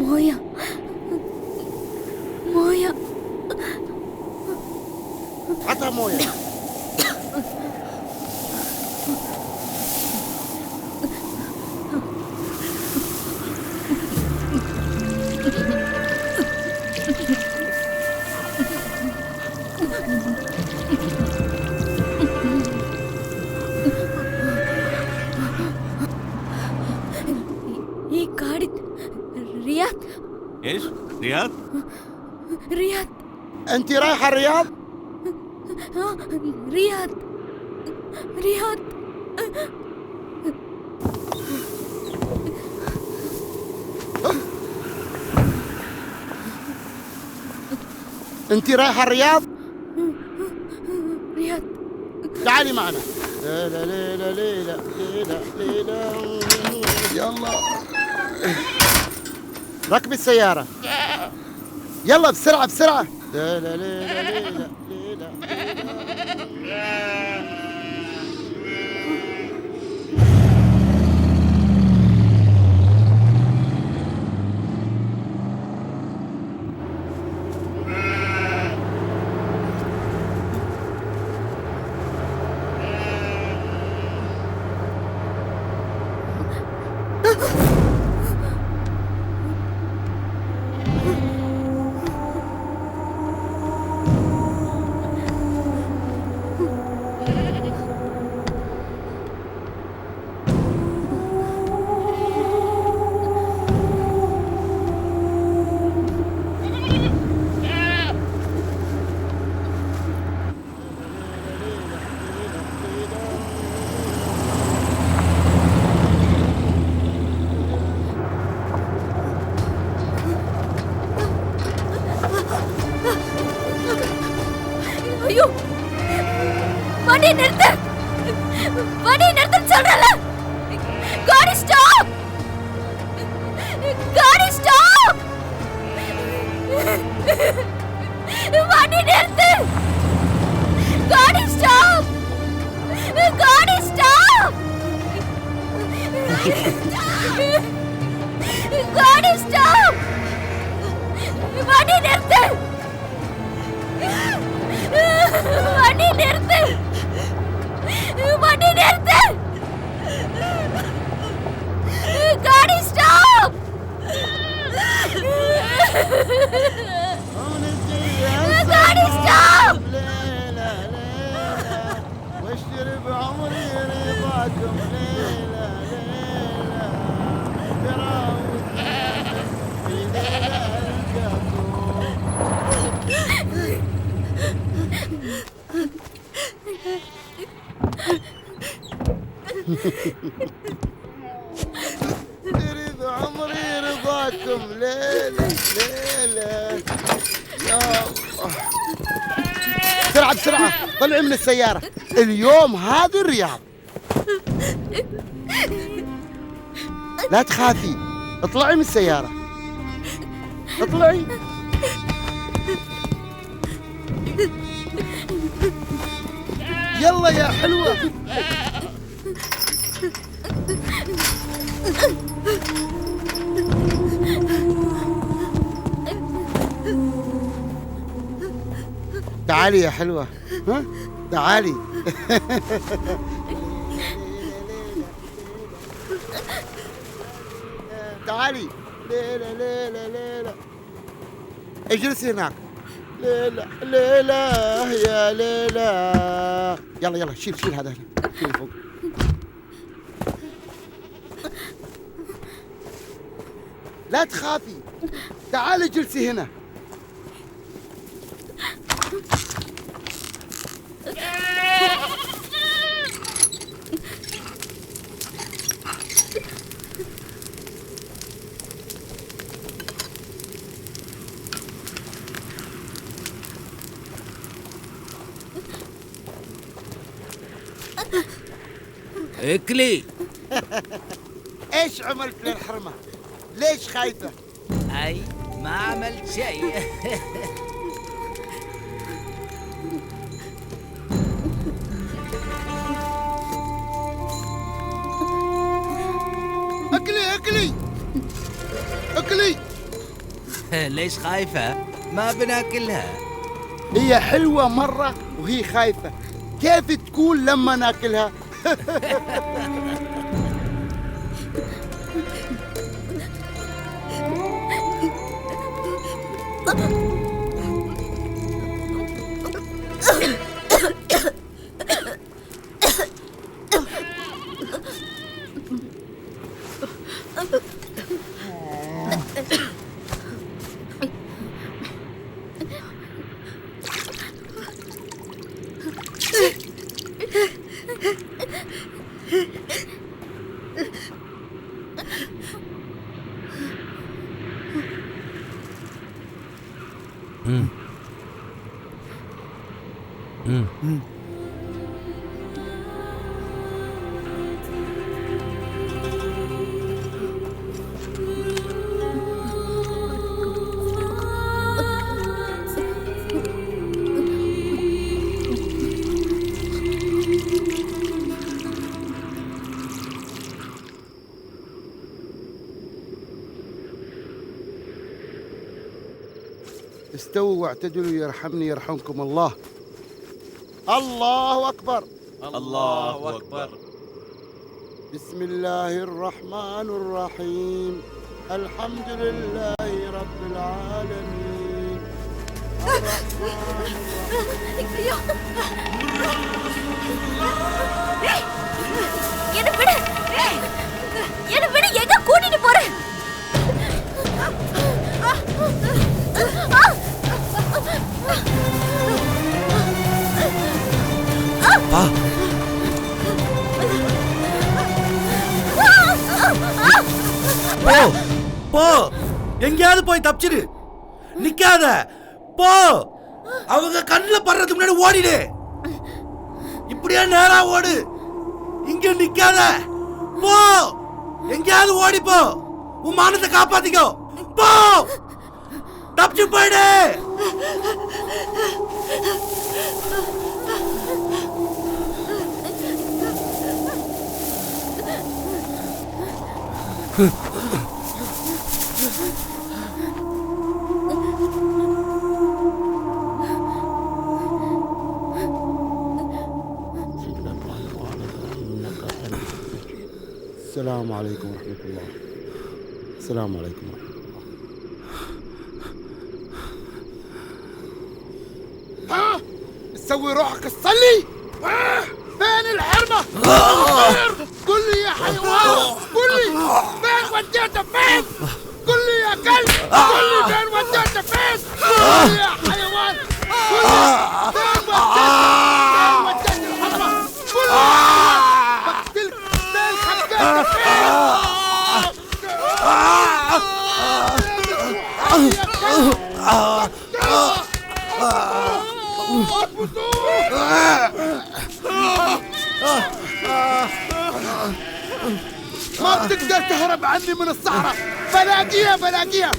مويا مويا عطها مويه. ये गाड़ी رياض ايش رياض؟ رياض انت رايحه الرياض؟ رياض رياض انت رايحه الرياض؟ رياض تعالي معنا. ليلى ليلى ليلى ليلى ليلى. يلا ركبي السيارة. يلا بسرعة بسرعة. ليلى ليلى ليلى ليلى ஐயோ வண்டி நிறுத்து வண்டி நிறுத்துன்னு சொல்றல காடி ஸ்டாப் காடி ஸ்டாப் வண்டி நிறுத்து காடி ஸ்டாப் காடி ஸ்டாப் காடி ஸ்டாப் வண்டி நிறுத்து வண்டி நிறுத்து வண்டி நிறுத்து காடி ஸ்டாப் காடி ஸ்டாப் واشتري بعمري رضاكم. ليلى ليلى تراوح في ليلى تريد عمري رضاكم. ليلى ليلى يا الله. بسرعة بسرعة طلعي من السيارة. اليوم هذه الرياض. لا تخافي اطلعي من السيارة. اطلعي. يلا يا حلوة. تعالي يا حلوة. ها تعالي. تعالي. ليلى ليلى ليلى اجلسي هناك. ليلى ليلى يا ليلى. يلا يلا شيل شيل هذا هنا. شيل فوق. لا تخافي تعالي اجلسي هنا. اكلي. ايش عملت للحرمة؟ ليش خايفة؟ اي ما عملت شيء. اكلي اكلي اكلي. ليش خايفة؟ ما بناكلها. هي حلوة مرة وهي خايفة، كيف تكون لما ناكلها؟ استووا واعتدلوا يرحمني يرحمكم الله. الله أكبر. الله أكبر. بسم الله الرحمن الرحيم. الحمد لله رب العالمين. என்ன விடு, எங்க கூட்டிட்டு போற? பா போ போ, எங்கேயாவது போய் தப்பிச்சிரு, நிக்காத, போ. அவங்க கண்ணில் படுறதுக்கு முன்னாடி ஓடிடு. இப்படியே நேரா ஓடு, இங்க நிக்காத, போ. எங்கேயாவது ஓடி போ, உன் மானத்தை காப்பாத்திக்கோ, போ. தப்பிச்சு போயிடு. السلام عليكم ورحمة الله. السلام عليكم ورحمة الله. ها؟ تسوي روحك تصلي؟ فين الحرمة؟ قل لي يا حيوان، قل لي فين وديته، فين؟ قل لي يا كلب، قل لي فين وديته، فين؟ قل لي يا حيوان، قل لي فين وديته الحرمة؟ قل لي بقتلك، فين خبيته، ما بتقدر تهرب عني من الصحراء. بلاقيها بلاقيها.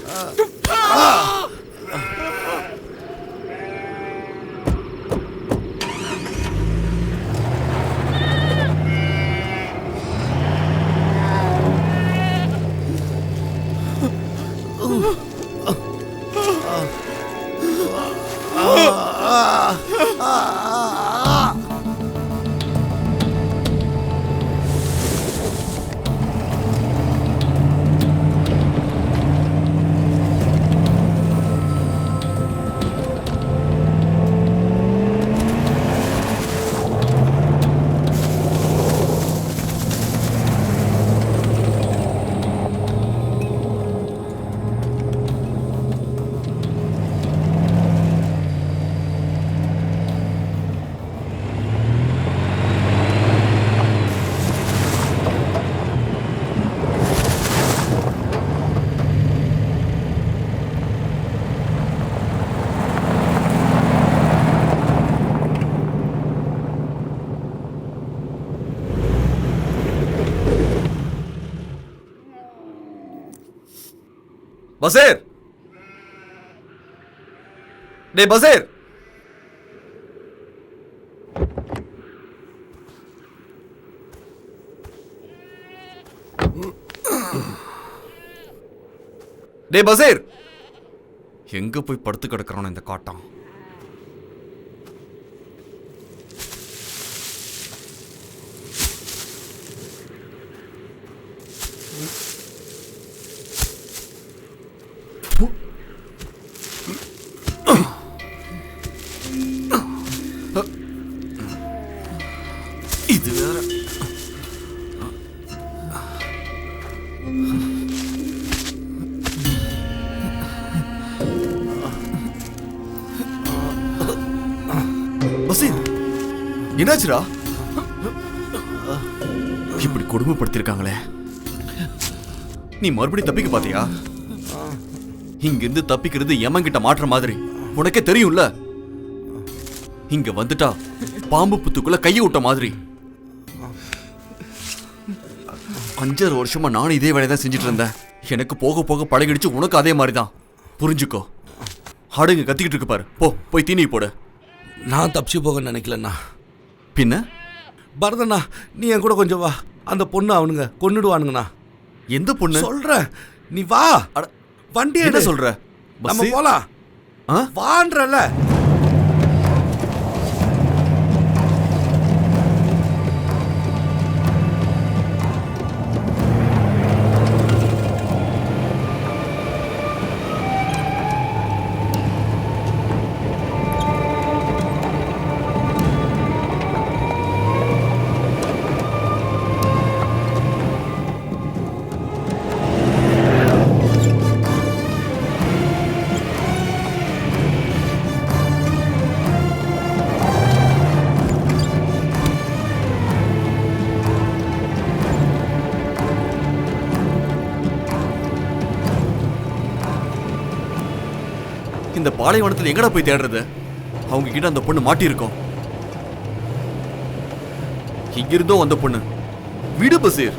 بصير டேய் பசீர், டேய் பசீர், எங்க போய் படுத்து கிடக்குறானோ இந்த காட்டான். இது வேற. பசீர், என்னாச்சுடா? இப்படி கொடுமைப்படுத்திருக்காங்களே. நீ மறுபடியும் தப்பிக்க பாத்தியா? இங்கிருந்து தப்பிக்கிறது எமன்கிட்ட மாற்ற மாதிரி உனக்கே தெரியும்ல. இங்க வந்துட்டா பாம்பு புத்துக்குள்ள கையை விட்ட மாதிரி. 5 வருஷமா நானும் இதே வேலையை தான் செஞ்சுட்டு இருந்தேன். எனக்கு போக போக பழகிடுச்சு. உனக்கு அதே மாதிரி தான். புரிஞ்சுக்கோ. ஆடுங்க கத்திக்கிட்டு இருக்கு பாரு. போய் தீனி போடு. நான் தப்பிச்சு போக நினைக்கலண்ணா. பின்ன பரதண்ணா, நீ என் கூட கொஞ்சம் வா. அந்த பொண்ணு அவனுங்க கொன்னுடுவானுங்கண்ணா. எந்த பொண்ணு? சொல்றேன், நீ வா. வண்டி என்ன சொல்ற? நம்ம போலாம். வான்றல. இந்த பாலைவனத்தில் எங்கடா போய் தேடுறது? அவங்க கிட்ட அந்த பொண்ணு மாட்டியிருக்கோம். இங்கிருந்தோ அந்த பொண்ணு. விடு பசீர்.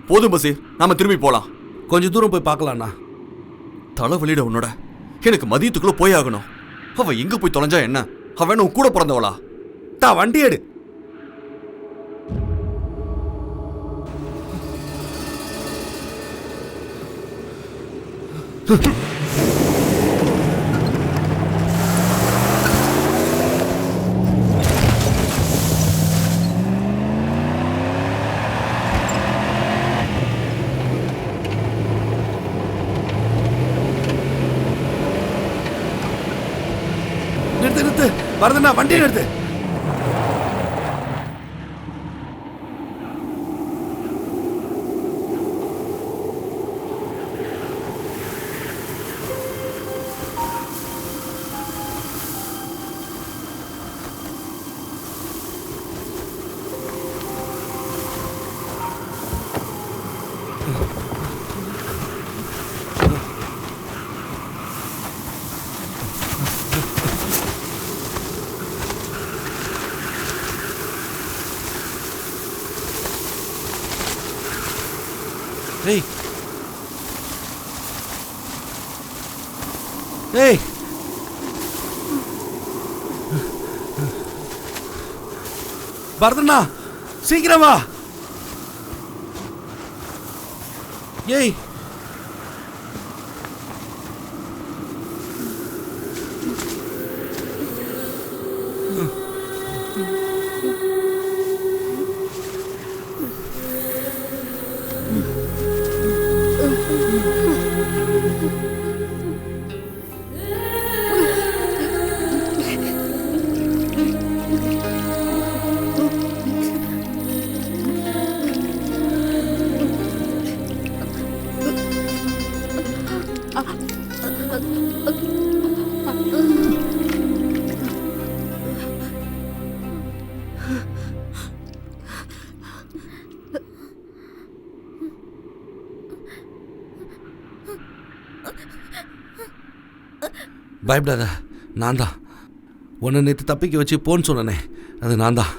போதும் பசீர், நாம திரும்பி போலாம். கொஞ்சம் தூரம் போய் பார்க்கலாம்ண்ணா. தலைவலிட உன்னோட. எனக்கு மதியத்துக்குள்ள போய் ஆகணும். அவ எங்க போய் தொலைஞ்சா என்ன? அவன் உன் கூட பிறந்தவளா? வண்டி எடு. நிறுத்து. வரதுண்ணா, வண்டியை நிறுத்து. ஏய் ஏய், பரதண்ணா சீக்கிரம் வா. ஏய், பயப்படாத, நான் தான் உன்னை நேற்று தப்பிக்க வச்சு போன்னு சொன்னனே, அது நான் தான்.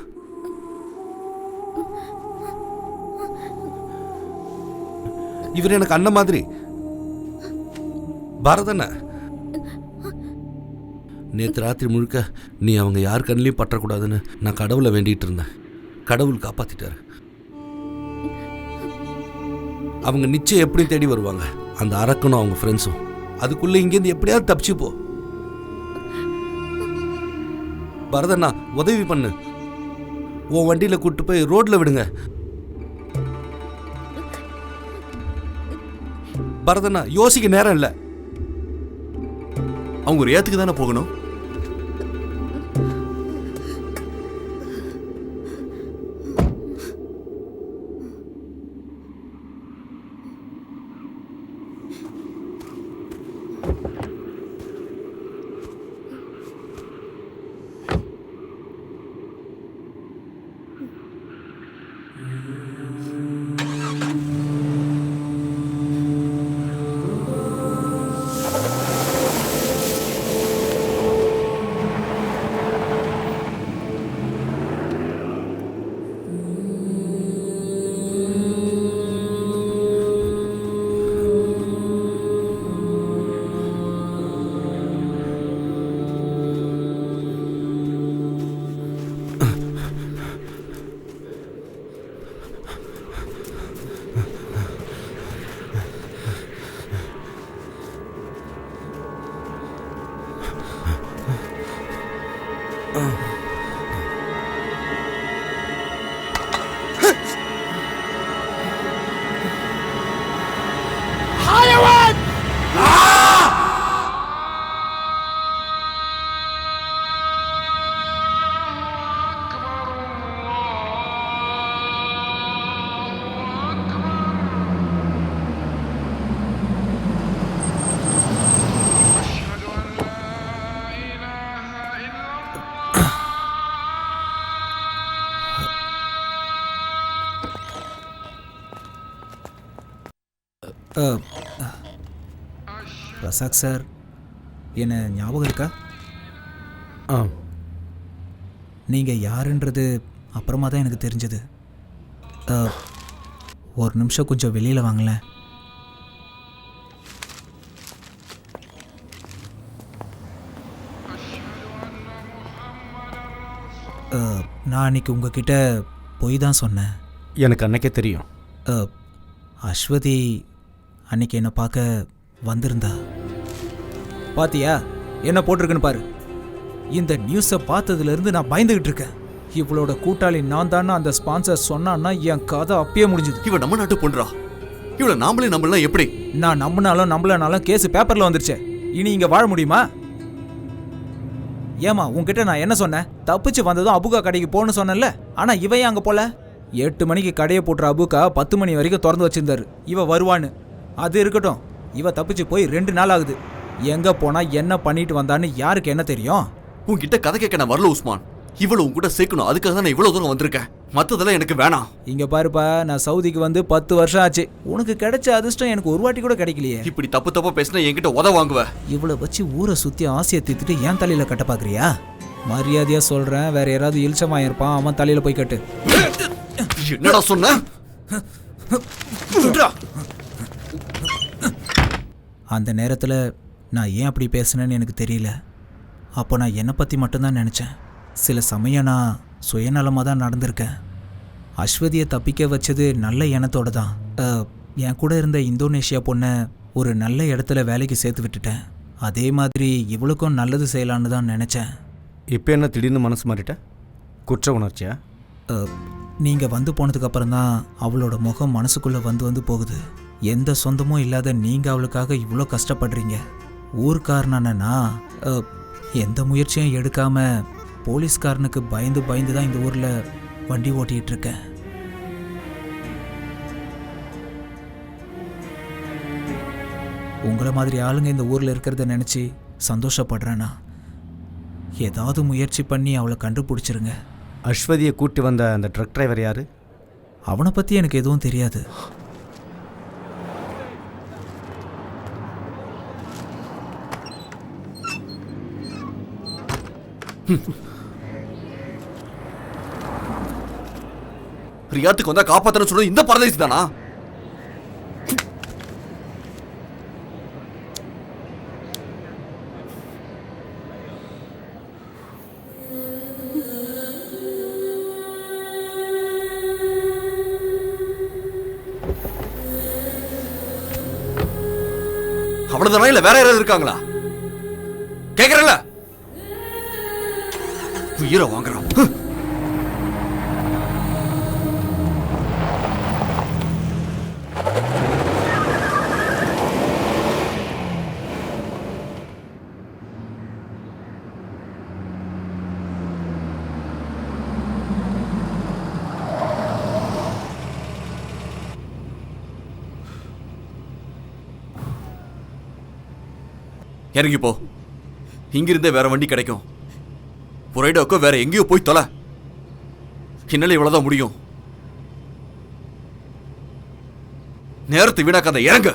இவர் எனக்கு அண்ணன் மாதிரி. பரதண்ண, நேற்று ராத்திரி முழுக்க நீ அவங்க யார் கண்ணிலையும் பற்றக்கூடாதுன்னு நான் கடவுளை வேண்டிகிட்டு இருந்தேன். கடவுள் காப்பாத்திட்டாரு. அவங்க நிச்சயம் எப்படி தேடி வருவாங்க, அந்த அரக்கனும் அவங்க ஃப்ரெண்ட்ஸும். அதுக்குள்ள இங்கேருந்து எப்படியாவது தப்பிச்சு போ. பரதண்ணா, உதவி பண்ணு. உன் வண்டியில கூட்டு போய் ரோட்ல விடுங்க. பரதண்ணா, யோசிக்க நேரம் இல்லை. அவங்க ஒரு ஏத்துக்கு தானே போகணும். ரசாக் சார், என்ன ஞாபகம் இருக்கா? நீங்கள் யாருன்றது அப்புறமா தான் எனக்கு தெரிஞ்சது. ஒரு நிமிஷம் கொஞ்சம் வெளியில் வாங்களேன். நான் அன்றைக்கி உங்ககிட்ட பொய் தான் சொன்னேன். எனக்கு அன்னைக்கே தெரியும். அஸ்வதி அன்னைக்கு என்னை பார்க்க வந்திருந்தா. பாத்தியா என்ன போட்டிருக்குன்னு பாரு. இந்த நியூஸை பார்த்ததுலேருந்து நான் பயந்துகிட்டு இருக்கேன். இவளோட கூட்டாளி நான் தானே அந்த ஸ்பான்சர் சொன்னான்னா என் கதை அப்பயே முடிஞ்சுது. இவன் நம்ம நாட்டு பொண்ணுறா. இவளை நாமளே நம்பலாம் எப்படி? நான் நம்பினாலும் நம்பலனாலும் கேஸ் பேப்பரில் வந்துருச்சு. இனி இங்கே வாழ முடியுமா? ஏமா உன்கிட்ட நான் என்ன சொன்னேன்? தப்பிச்சு வந்ததும் அபுகா கடைக்கு போகணும்னு சொன்னேன்ல. ஆனால் இவன் அங்கே போல. 8 மணிக்கு கடையை போட்டுற அபுகா 10 மணி வரைக்கும் திறந்து வச்சிருந்தாரு. இவ வருவான்னு. அது இருக்கட்டும், இவ தப்பிச்சு போய் 2 நாள் ஆகுது. எங்கே போனால் என்ன பண்ணிட்டு வந்தான்னு யாருக்கு என்ன தெரியும்? உன்கிட்ட கதை கேட்க நான் வரல உஸ்மான். இவ்வளவு உங்ககிட்ட சேர்க்கணும், அதுக்காக தான் நான் இவ்வளவு தூரம் வந்திருக்கேன். மற்றதெல்லாம் எனக்கு வேணாம். இங்க பாருப்பா, நான் சவுதிக்கு வந்து 10 வருஷம் ஆச்சு. உனக்கு கிடைச்ச அதிர்ஷ்டம் எனக்கு ஒரு வாட்டி கூட கிடைக்கலையே. இப்படி தப்பு தப்பா பேசினா என்கிட்ட உத வாங்குவ. இவ்வளவு வச்சு ஊரை சுத்தி ஆசையை தீர்த்துட்டு என் தலையில கட்ட பாக்குறியா? மரியாதையா சொல்றேன், வேற யாராவது இல்சமா இருப்பான், அவன் தலையில போய் கட்டு. என்னடா சொன்ன? அந்த நேரத்துல நான் ஏன் அப்படி பேசுனேன்னு எனக்கு தெரியல. அப்போ நான் என்னை பற்றி மட்டும்தான் நினச்சேன். சில சமயம் நான் சுயநலமாக தான் நடந்திருக்கேன். அஸ்வதியை தப்பிக்க வச்சது நல்ல எண்ணத்தோடு தான். என் கூட இருந்த இந்தோனேஷியா பொண்ணை ஒரு நல்ல இடத்துல வேலைக்கு சேர்த்து விட்டுட்டேன். அதே மாதிரி இவளுக்கும் நல்லது செய்யலான்னு தான் நினச்சேன். இப்போ என்ன திடீர்னு மனசு மாறிட்ட? குற்ற உணர்ச்சியா? நீங்கள் வந்து போனதுக்கப்புறம் தான் அவளோட முகம் மனசுக்குள்ளே வந்து போகுது. எந்த சொந்தமும் இல்லாத நீங்கள் அவளுக்காக இவ்வளோ கஷ்டப்படுறீங்க. ஊர்க்காரனா எந்த முயற்சியும் எடுக்காம போலீஸ்காரனுக்கு பயந்து தான் இந்த ஊர்ல வண்டி ஓட்டிட்டு இருக்கேன். உங்களை மாதிரி ஆளுங்க இந்த ஊர்ல இருக்கிறத நினைச்சு சந்தோஷப்படுறேன்னா. ஏதாவது முயற்சி பண்ணி அவளை கண்டுபிடிச்சிருங்க. அஸ்வதியை கூட்டி வந்த அந்த ட்ரக் டிரைவர் யாரு? அவனை பத்தி எனக்கு எதுவும் தெரியாது. ரியாத்துக்கு வந்தா காப்பாத்தணும் சொல்றது இந்த பரதேசி தானா? அவ்வளவுதானா இல்ல வேற யாராவது இருக்காங்களா? கேக்குறல உயிரை வாங்குறான். இறங்கி போ. இங்கிருந்தே வேற வண்டி கிடைக்கும். புரைடோக்கோ வேற எங்கேயோ போய் தொலை. என்னால இவ்வளவுதான் முடியும். நேரத்தை வீணாக்காத, இறங்க.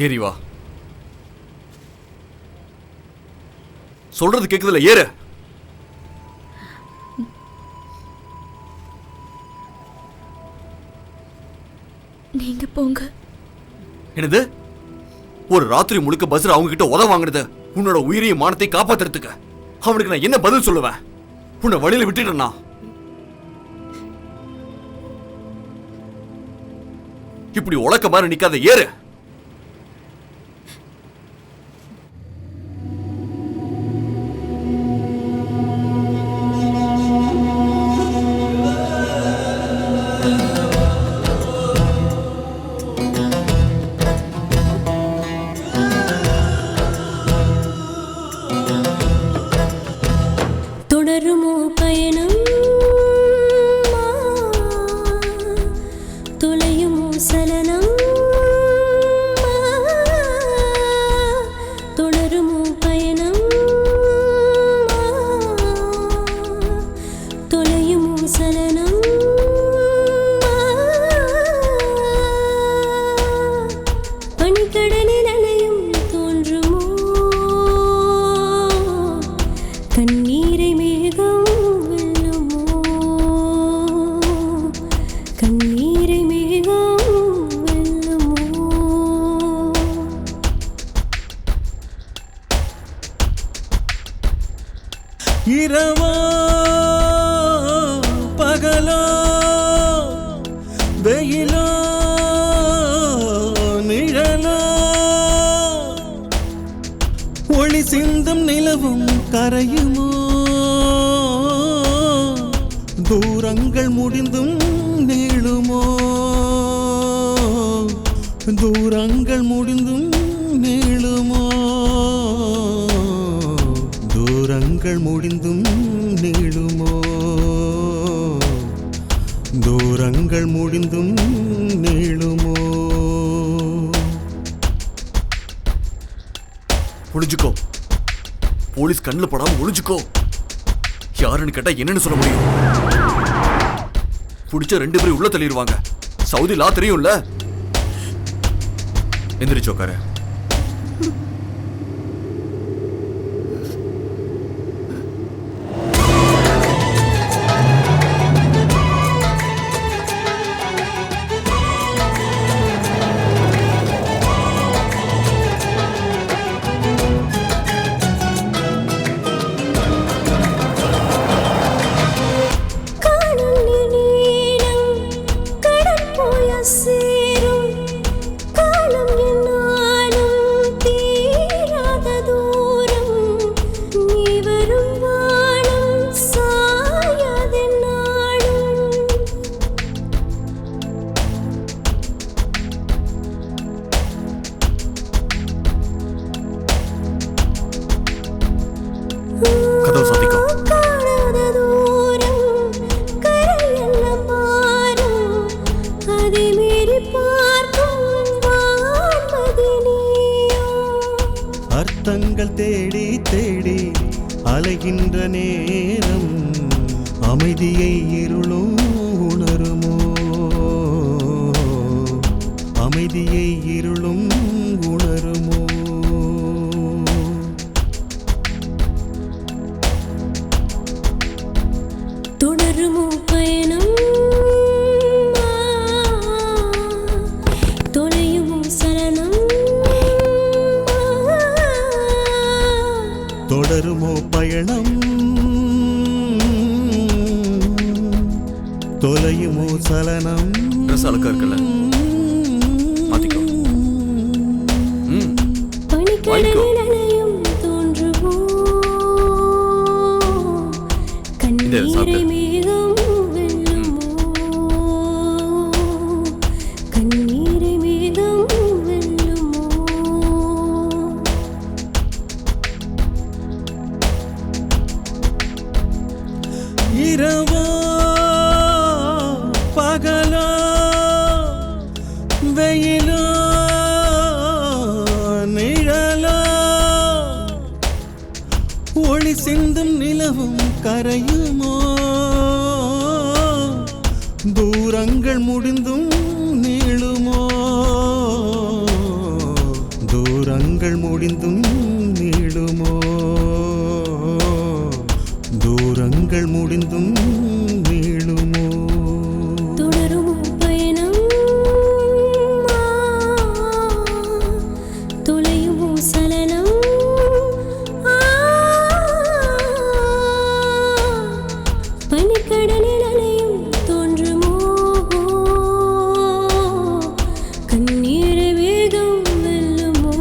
ஏறி வா. சொல்றது கேக்குதுல, ஏறு. நீங்க போங்க. என்னது? ஒரு ராத்திரி முழுக்க பஸ்ல அவங்க கிட்ட உதவ வாங்குறது உன்னோட உயிரையும் மானத்தை காப்பாத்துறதுக்கு. அவனுக்கு நான் என்ன பதில் சொல்லுவேன்? உன்னை வழியில விட்டுட்டேன்னா இப்படி உலக்க மாதிரி நிக்காத, ஏறு. தொடருமோ பயணம், தொலையுமோ சலனம், தொடருமோ பயணம், தொலையுமோ சலனம், பனிக்கடலில் அலையும் தோன்றுமோ, கண்ணீரை மேகம் வெல்லுமோ, கண்ணீரை மேகம் வெல்லுமோ. இரவோ பகலோ வெயிலோ நிழலோ ஒளி சிந்தும் நிலவும் கரையுமோ, தூரங்கள் முடிந்தும் நீளுமோ, தூரங்கள் முடிந்தும் நீளுமோ, தூரங்கள் முடிந்தும் நீளுமோ, தூரங்கள் முடிந்தும் நீளுமோ. ஒளிஞ்சுக்கோ. போலீஸ் கண்ணில் படாம ஒளிஞ்சுக்கோ. யாருன்னு கேட்டா என்னன்னு சொல்ல முடியும்? பிடிச்ச 2 பேரும் உள்ள தள்ளிடுவாங்க. சவுதி லா தெரியும்ல. எந்திரிச்சு உட்காரு. சேரும் காலம் என்னால் கதவு சாத்திக்கோ. காணாத தூரம் கரையெல்லாம் மாறும் அதை மீறி பார்க்கும் வான்மதி நீயும். அர்த்தங்கள் தேடி தேடி அலைகின்ற நேரம் அமைதியை இருளும் உணருமோ, அமைதியை இருளும் உணருமோ. தொடருமோ பயணம் தொலையுமோ சலனம் தொடருமோ பயணம் தொலையுமோ சலனம். ட்ரெஸ் அழுக்கா இருக்குல்ல, மாத்திக்கோ. பனிக்கடலில் அலையும் தோன்றுமோ கண்ணீரை மேகம் வெல்லுமோ, கண்ணீரை மேகம் வெல்லுமோ. இரவோ பகலோ வெயிலோ நிழலோ ஒளி சிந்தும் நிலவும் கரையுமோ, தூரங்கள் முடிந்தும் நீளுமோ, தூரங்கள் முடிந்தும் நீளுமோ, தூரங்கள் முடிந்தும் நீளுமோ. தொடருமோ பயணம் தொலையுமோ சலனம் பனிக்கடலில் அலையும் தோன்றுமோ கண்ணீரை வேகம் வெல்லுமோ,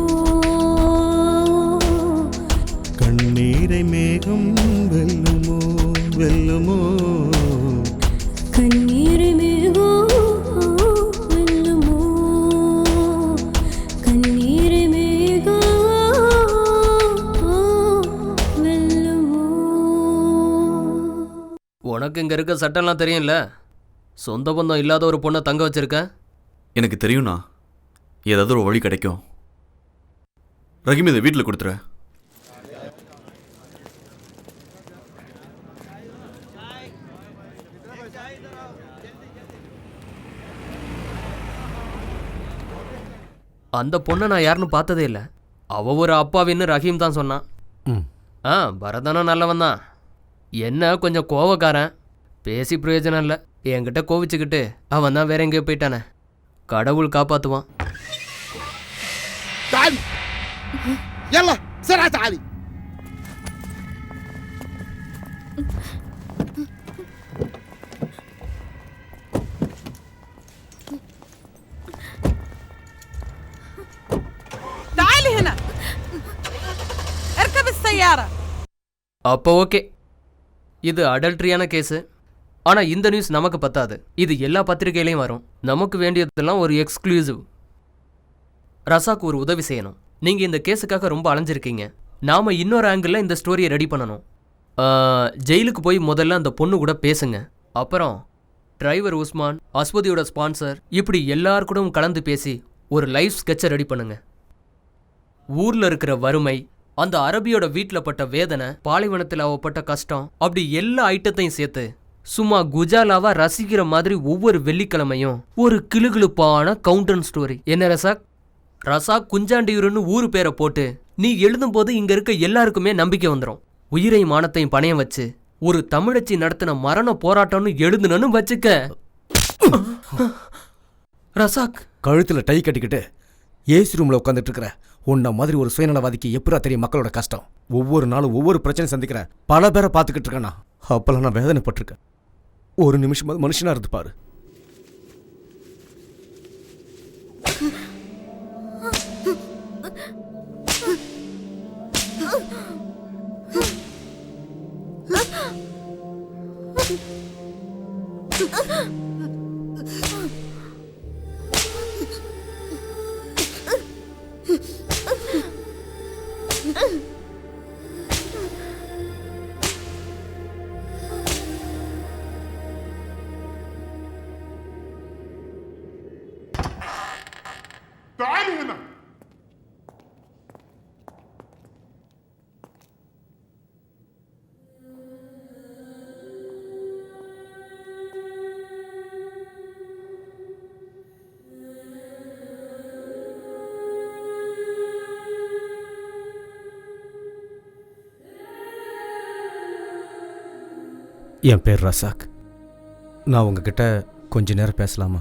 கண்ணீரை மேகம் வெல்லுமோ, வெல்லுமோ. கண்ணீரை மேகம் வெல்லுமோ, கண்ணீரை மேகம் வெல்லுமோ. உனக்கு இங்க இருக்க சட்டம்லாம் தெரியும்ல. சொந்த பந்தம் இல்லாத ஒரு பொண்ணை தங்க வச்சிருக்க. எனக்கு தெரியும்ண்ணா, ஏதாவது ஒரு வழி கிடைக்கும். ரஹீம் இதை வீட்டில் கொடுத்துரு. அந்த பொண்ணை நான் யாருன்னு பார்த்ததே இல்லை. அவ ஒரு அப்பாவின்னு ரஹீம் தான் சொன்னான். பரதனும் நல்லவன் தான். என்ன கொஞ்சம் கோவக்காரன். பேசி பிரயோஜனம் இல்லை. என்கிட்ட கோவிச்சுக்கிட்டு அவன் தான் வேற எங்கேயோ போயிட்டானே. கடவுள் காப்பாற்றுவான். تعالي يلا بسرعة تعالي. تعالي هنا اركب السيارة. அப்போ ஓகே, இது அடல்ட்ரியான கேஸு. ஆனால் இந்த நியூஸ் நமக்கு பத்தாது. இது எல்லா பத்திரிகையிலையும் வரும். நமக்கு வேண்டியதெல்லாம் ஒரு எக்ஸ்க்ளூசிவ். ரசாக்கு ஒரு உதவி செய்யணும். நீங்கள் இந்த கேஸுக்காக ரொம்ப அலைஞ்சிருக்கீங்க. நாம் இன்னொரு ஆங்கிளில் இந்த ஸ்டோரியை ரெடி பண்ணணும். ஜெயிலுக்கு போய் முதல்ல அந்த பொண்ணு கூட பேசுங்க. அப்புறம் டிரைவர் உஸ்மான், அஸ்வதியோட ஸ்பான்சர், இப்படி எல்லார் கூடவும் கலந்து பேசி ஒரு லைஃப் ஸ்கெட்சை ரெடி பண்ணுங்க. ஊரில் இருக்கிற வறுமை, அந்த அரபியோட வீட்டில் பட்ட வேதனை, பாலைவனத்தில் அவப்பட்ட கஷ்டம், அப்படி எல்லா ஐட்டத்தையும் சேர்த்து சும்மா குஜாலாவா ரசிக்கிற மாதிரி ஒவ்வொரு வெள்ளிக்கிழமையும் ஒரு கிளுகிளுப்பான கவுண்டன் ஸ்டோரி. என்ன ரசாக்? ரசாக் குஞ்சாண்டியூருன்னு ஊரு பேரை போட்டு நீ எழுதும்போது இங்க இருக்க எல்லாருக்குமே நம்பிக்கை வந்துடும். உயிரையும் மானத்தையும் பணையம் வச்சு ஒரு தமிழச்சி நடத்தின மரண போராட்டம்னு எழுதுனன்னு வச்சுக்க. ரசாக், கழுத்துல டை கட்டிக்கிட்டு ஏசி ரூம்ல உட்காந்துட்டு இருக்கிற உன்ன மாதிரி ஒரு சுயநலவாதிக்கு எப்படா தெரியும் மக்களோட கஷ்டம்? ஒவ்வொரு நாளும் ஒவ்வொரு பிரச்சனை சந்திக்கிற பல பேரை பார்த்துக்கிட்டு இருக்கேன். அப்பெல்லாம் நான் வேதனைப்பட்டிருக்கேன். ஒரு நிமிஷம் மனுஷனா இருந்து பாரு. என் பேர் ரசாக். நான் உங்ககிட்ட கொஞ்ச நேரம் பேசலாமா?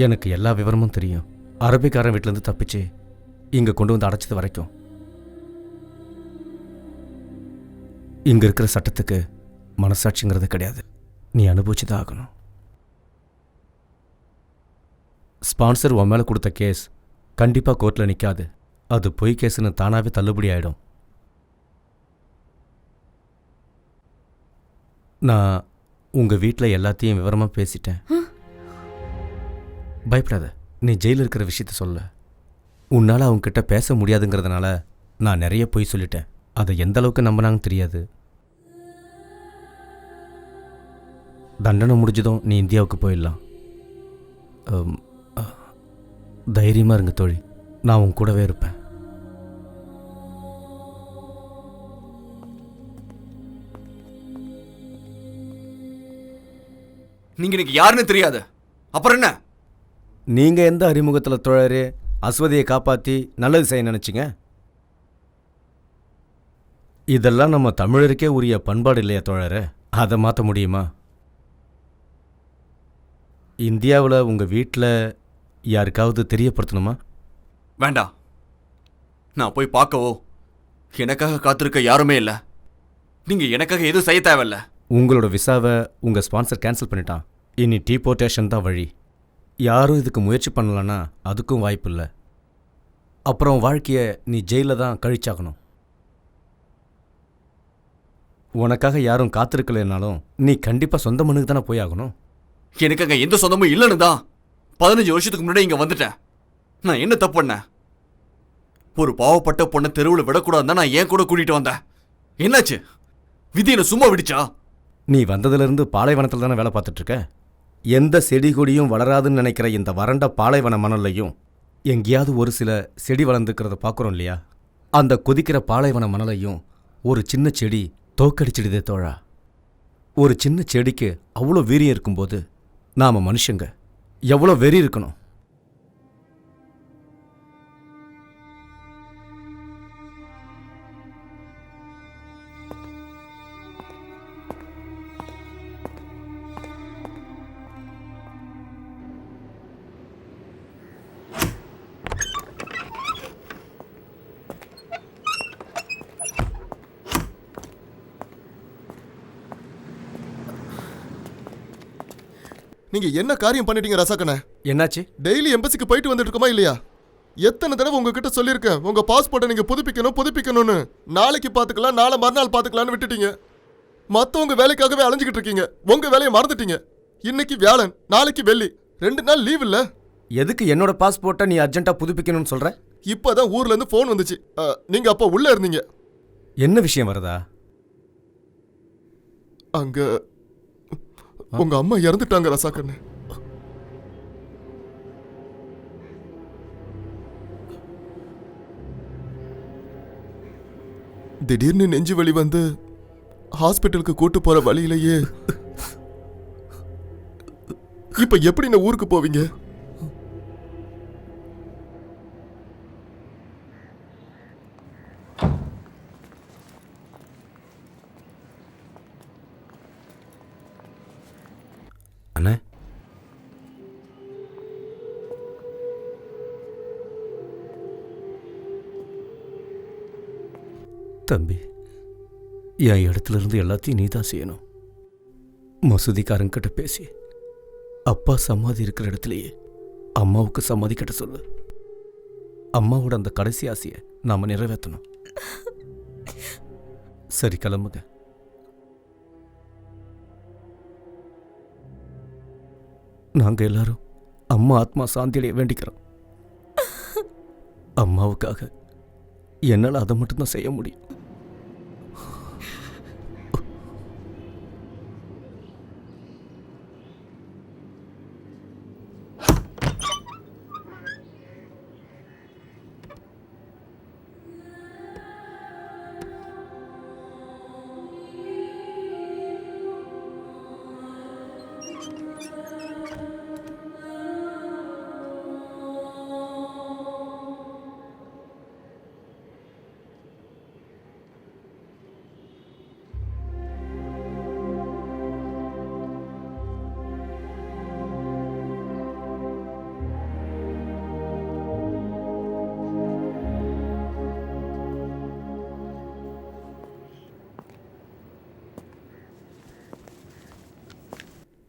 எனக்கு எல்லா விவரமும் தெரியும். அரபிக்காரன் வீட்டிலேருந்து தப்பிச்சு இங்கே கொண்டு வந்து அடைச்சது வரைக்கும் இங்கே இருக்கிற சட்டத்துக்கு மனசாட்சிங்கிறது கிடையாது. நீ அனுபவிச்சு தான் ஆகணும். ஸ்பான்சர் உன் மேலே கொடுத்த கேஸ் கண்டிப்பாக கோர்ட்டில் நிற்காது. அது பொய் கேஸுன்னு தானாகவே தள்ளுபடி ஆகிடும். நான் உங்கள் வீட்டில் எல்லாத்தையும் விவரமாக பேசிட்டேன். பயப்படாத, நீ ஜெயிலில் இருக்கிற விஷயத்த சொல்ல. உன்னால் அவங்கக்கிட்ட பேச முடியாதுங்கிறதுனால நான் நிறைய பொய் சொல்லிட்டேன். அதை எந்த அளவுக்கு நம்பினாங்கன்னு தெரியாது. தண்டனை முடிஞ்சதும் நீ இந்தியாவுக்கு போயிடலாம். தைரியமாக இருங்க தோழி, நான் உன் கூடவே இருப்பேன். நீங்க எனக்கு யாருன்னு தெரியாது, அப்புறம் என்ன? நீங்க எந்த அறிமுகத்தில் தோழரே அஸ்வதியை காப்பாற்றி நல்லது செய்ய நினைச்சிங்க? இதெல்லாம் நம்ம தமிழருக்கே உரிய பண்பாடு இல்லையா தோழரே? அதை மாற்ற முடியுமா? இந்தியாவில் உங்கள் வீட்டில் யாருக்காவது தெரியப்படுத்தணுமா? வேண்டாம். நான் போய் பார்க்கவோ எனக்காக காத்திருக்க யாருமே இல்லை. நீங்க எனக்காக எதுவும் செய்ய தேவையில்ல. உங்களோட விசாவை உங்கள் ஸ்பான்சர் கேன்சல் பண்ணிட்டான். இனி டீபோர்ட்டேஷன் தான் வழி. யாரும் இதுக்கு முயற்சி பண்ணலன்னா அதுக்கும் வாய்ப்பு இல்லை. அப்புறம் வாழ்க்கையை நீ ஜெயிலில் தான் கழிச்சாகணும். உனக்காக யாரும் காத்திருக்கலைனாலும் நீ கண்டிப்பாக சொந்த மண்ணுக்கு தானே போய் ஆகணும். எனக்கு அங்கே எந்த சொந்தமும் இல்லைன்னு தான் 15 வருஷத்துக்கு முன்னாடி இங்கே வந்துட்டேன். நான் என்ன தப்பு பண்ணேன்? ஒரு பாவப்பட்ட பொண்ணை தெருவில் விடக்கூடாதுன்னு தான் நான் ஏன் கூட கூட்டிகிட்டு வந்தேன். என்னாச்சு? விதி என்ன சும்மா விடுச்சா? நீ வந்ததுலேருந்து பாலைவனத்தில் தானே வேலை பார்த்துட்ருக்க. எந்த செடி கொடியும் வளராதுன்னு நினைக்கிற இந்த வறண்ட பாலைவன மணல்லையும் எங்கேயாவது ஒரு சில செடி வளர்ந்துக்கிறத பார்க்குறோம் இல்லையா? அந்த கொதிக்கிற பாலைவன மணலையும் ஒரு சின்ன செடி தோக்கடிச்சிடுதே தோழா. ஒரு சின்ன செடிக்கு அவ்வளோ வீரியம் இருக்கும்போது நாம் மனுஷங்க எவ்வளோ வெறி இருக்கணும். நீங்க என்ன காரியம் பண்ணிட்டீங்க ரசாக்கண்ணே? என்னாச்சு? டெய்லி எம்பசிக்கு போயிட்டு வந்துட்டு இருக்கோமா இல்லையா? எத்தனை தடவை உங்ககிட்ட சொல்லியிருக்கேன் உங்க பாஸ்போர்ட்டை நீங்க புதுப்பிக்கணும்னு. நாளைக்கு பாத்துக்கலாம், நாளை மறுநாள் பாத்துக்கலாம்னு விட்டுட்டீங்க. மத்தவங்க வேலைக்காகவே அலைஞ்சிக்கிட்டு இருக்கீங்க. உங்க வேலையை மறந்துட்டீங்க. இன்னைக்கு வியாழன், நாளைக்கு வெள்ளி, 2 நாள் லீவ் இல்ல. எதுக்கு என்னோட பாஸ்போர்ட்டை நீ அர்ஜென்ட்டா புதுப்பிக்கணும்னு சொல்ற? இப்பதான் ஊர்ல இருந்து போன் வந்துச்சு. நீங்க அப்ப உள்ள இருந்தீங்க. என்ன விஷயம் வருதா? அங்க உங்க அம்மா இறந்துட்டாங்க ரசாக்கண்ணே. திடீர்னு நெஞ்சு வலி வந்து ஹாஸ்பிட்டலுக்கு கூட்டு போற வழியிலேயே இப்ப எப்படி நான் ஊருக்கு போவீங்க? அண்ணே, தம்பி, என் இடத்துல இருந்து எல்லாத்தையும் நீ தான் செய்யணும். மசூதிக்காரங்கிட்ட பேசி அப்பா சமாதி இருக்கிற இடத்துலையே அம்மாவுக்கு சமாதி கட்ட சொல்லு. அம்மாவோட அந்த கடைசி ஆசையை நாம நிறைவேற்றணும். சரி, கிளம்புங்க. நாங்க எல்லாரும் அம்மா ஆத்மா சாந்தியடைய வேண்டிக்கிறோம். அம்மாவுக்காக என்னால் அதை மட்டும்தான் செய்ய முடியும்.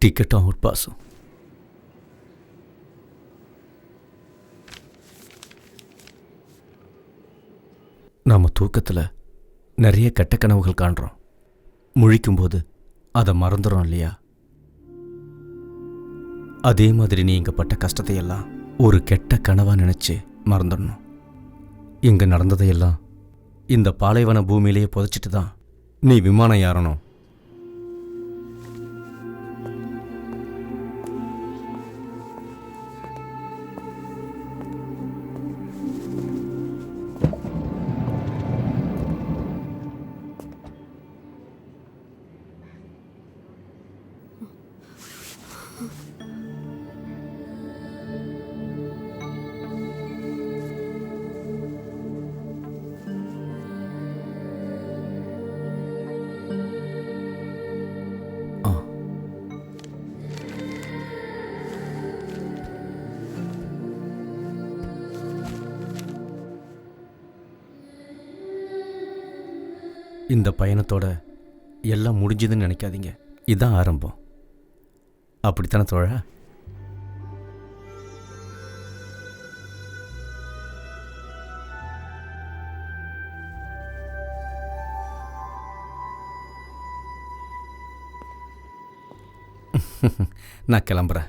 டிக்கெட்டும் அவுட் பாஸும். நாம் தூக்கத்தில் நிறைய கெட்ட கனவுகள் காண்றோம். முழிக்கும்போது அதை மறந்துடும் இல்லையா? அதே மாதிரி நீ இங்கே பட்ட கஷ்டத்தையெல்லாம் ஒரு கெட்ட கனவாக நினச்சி மறந்துடணும். இங்கே நடந்ததையெல்லாம் இந்த பாலைவன பூமியிலேயே புதைச்சிட்டு தான் நீ விமானம் ஏறணும். இந்த பயணத்தோட எல்லாம் முடிஞ்சதுன்னு நினைக்காதீங்க. இதுதான் ஆரம்பம். அப்படித்தானே தோழா? நான் கிளம்புறேன்.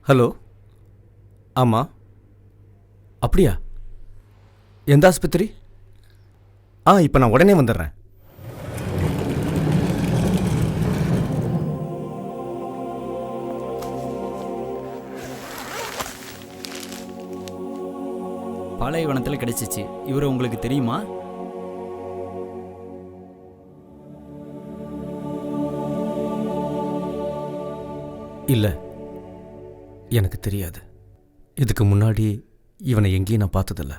ஹலோ, ஆமாம். அப்படியா? எந்த ஆஸ்பத்திரி? இப்போ நான் உடனே வந்துடுறேன். பாலைவனத்தில் கிடைச்சிச்சு. இவர் உங்களுக்கு தெரியுமா? இல்லை, எனக்கு தெரியாது. இதுக்கு முன்னாடி இவனை எங்கேயும் நான் பார்த்ததில்ல.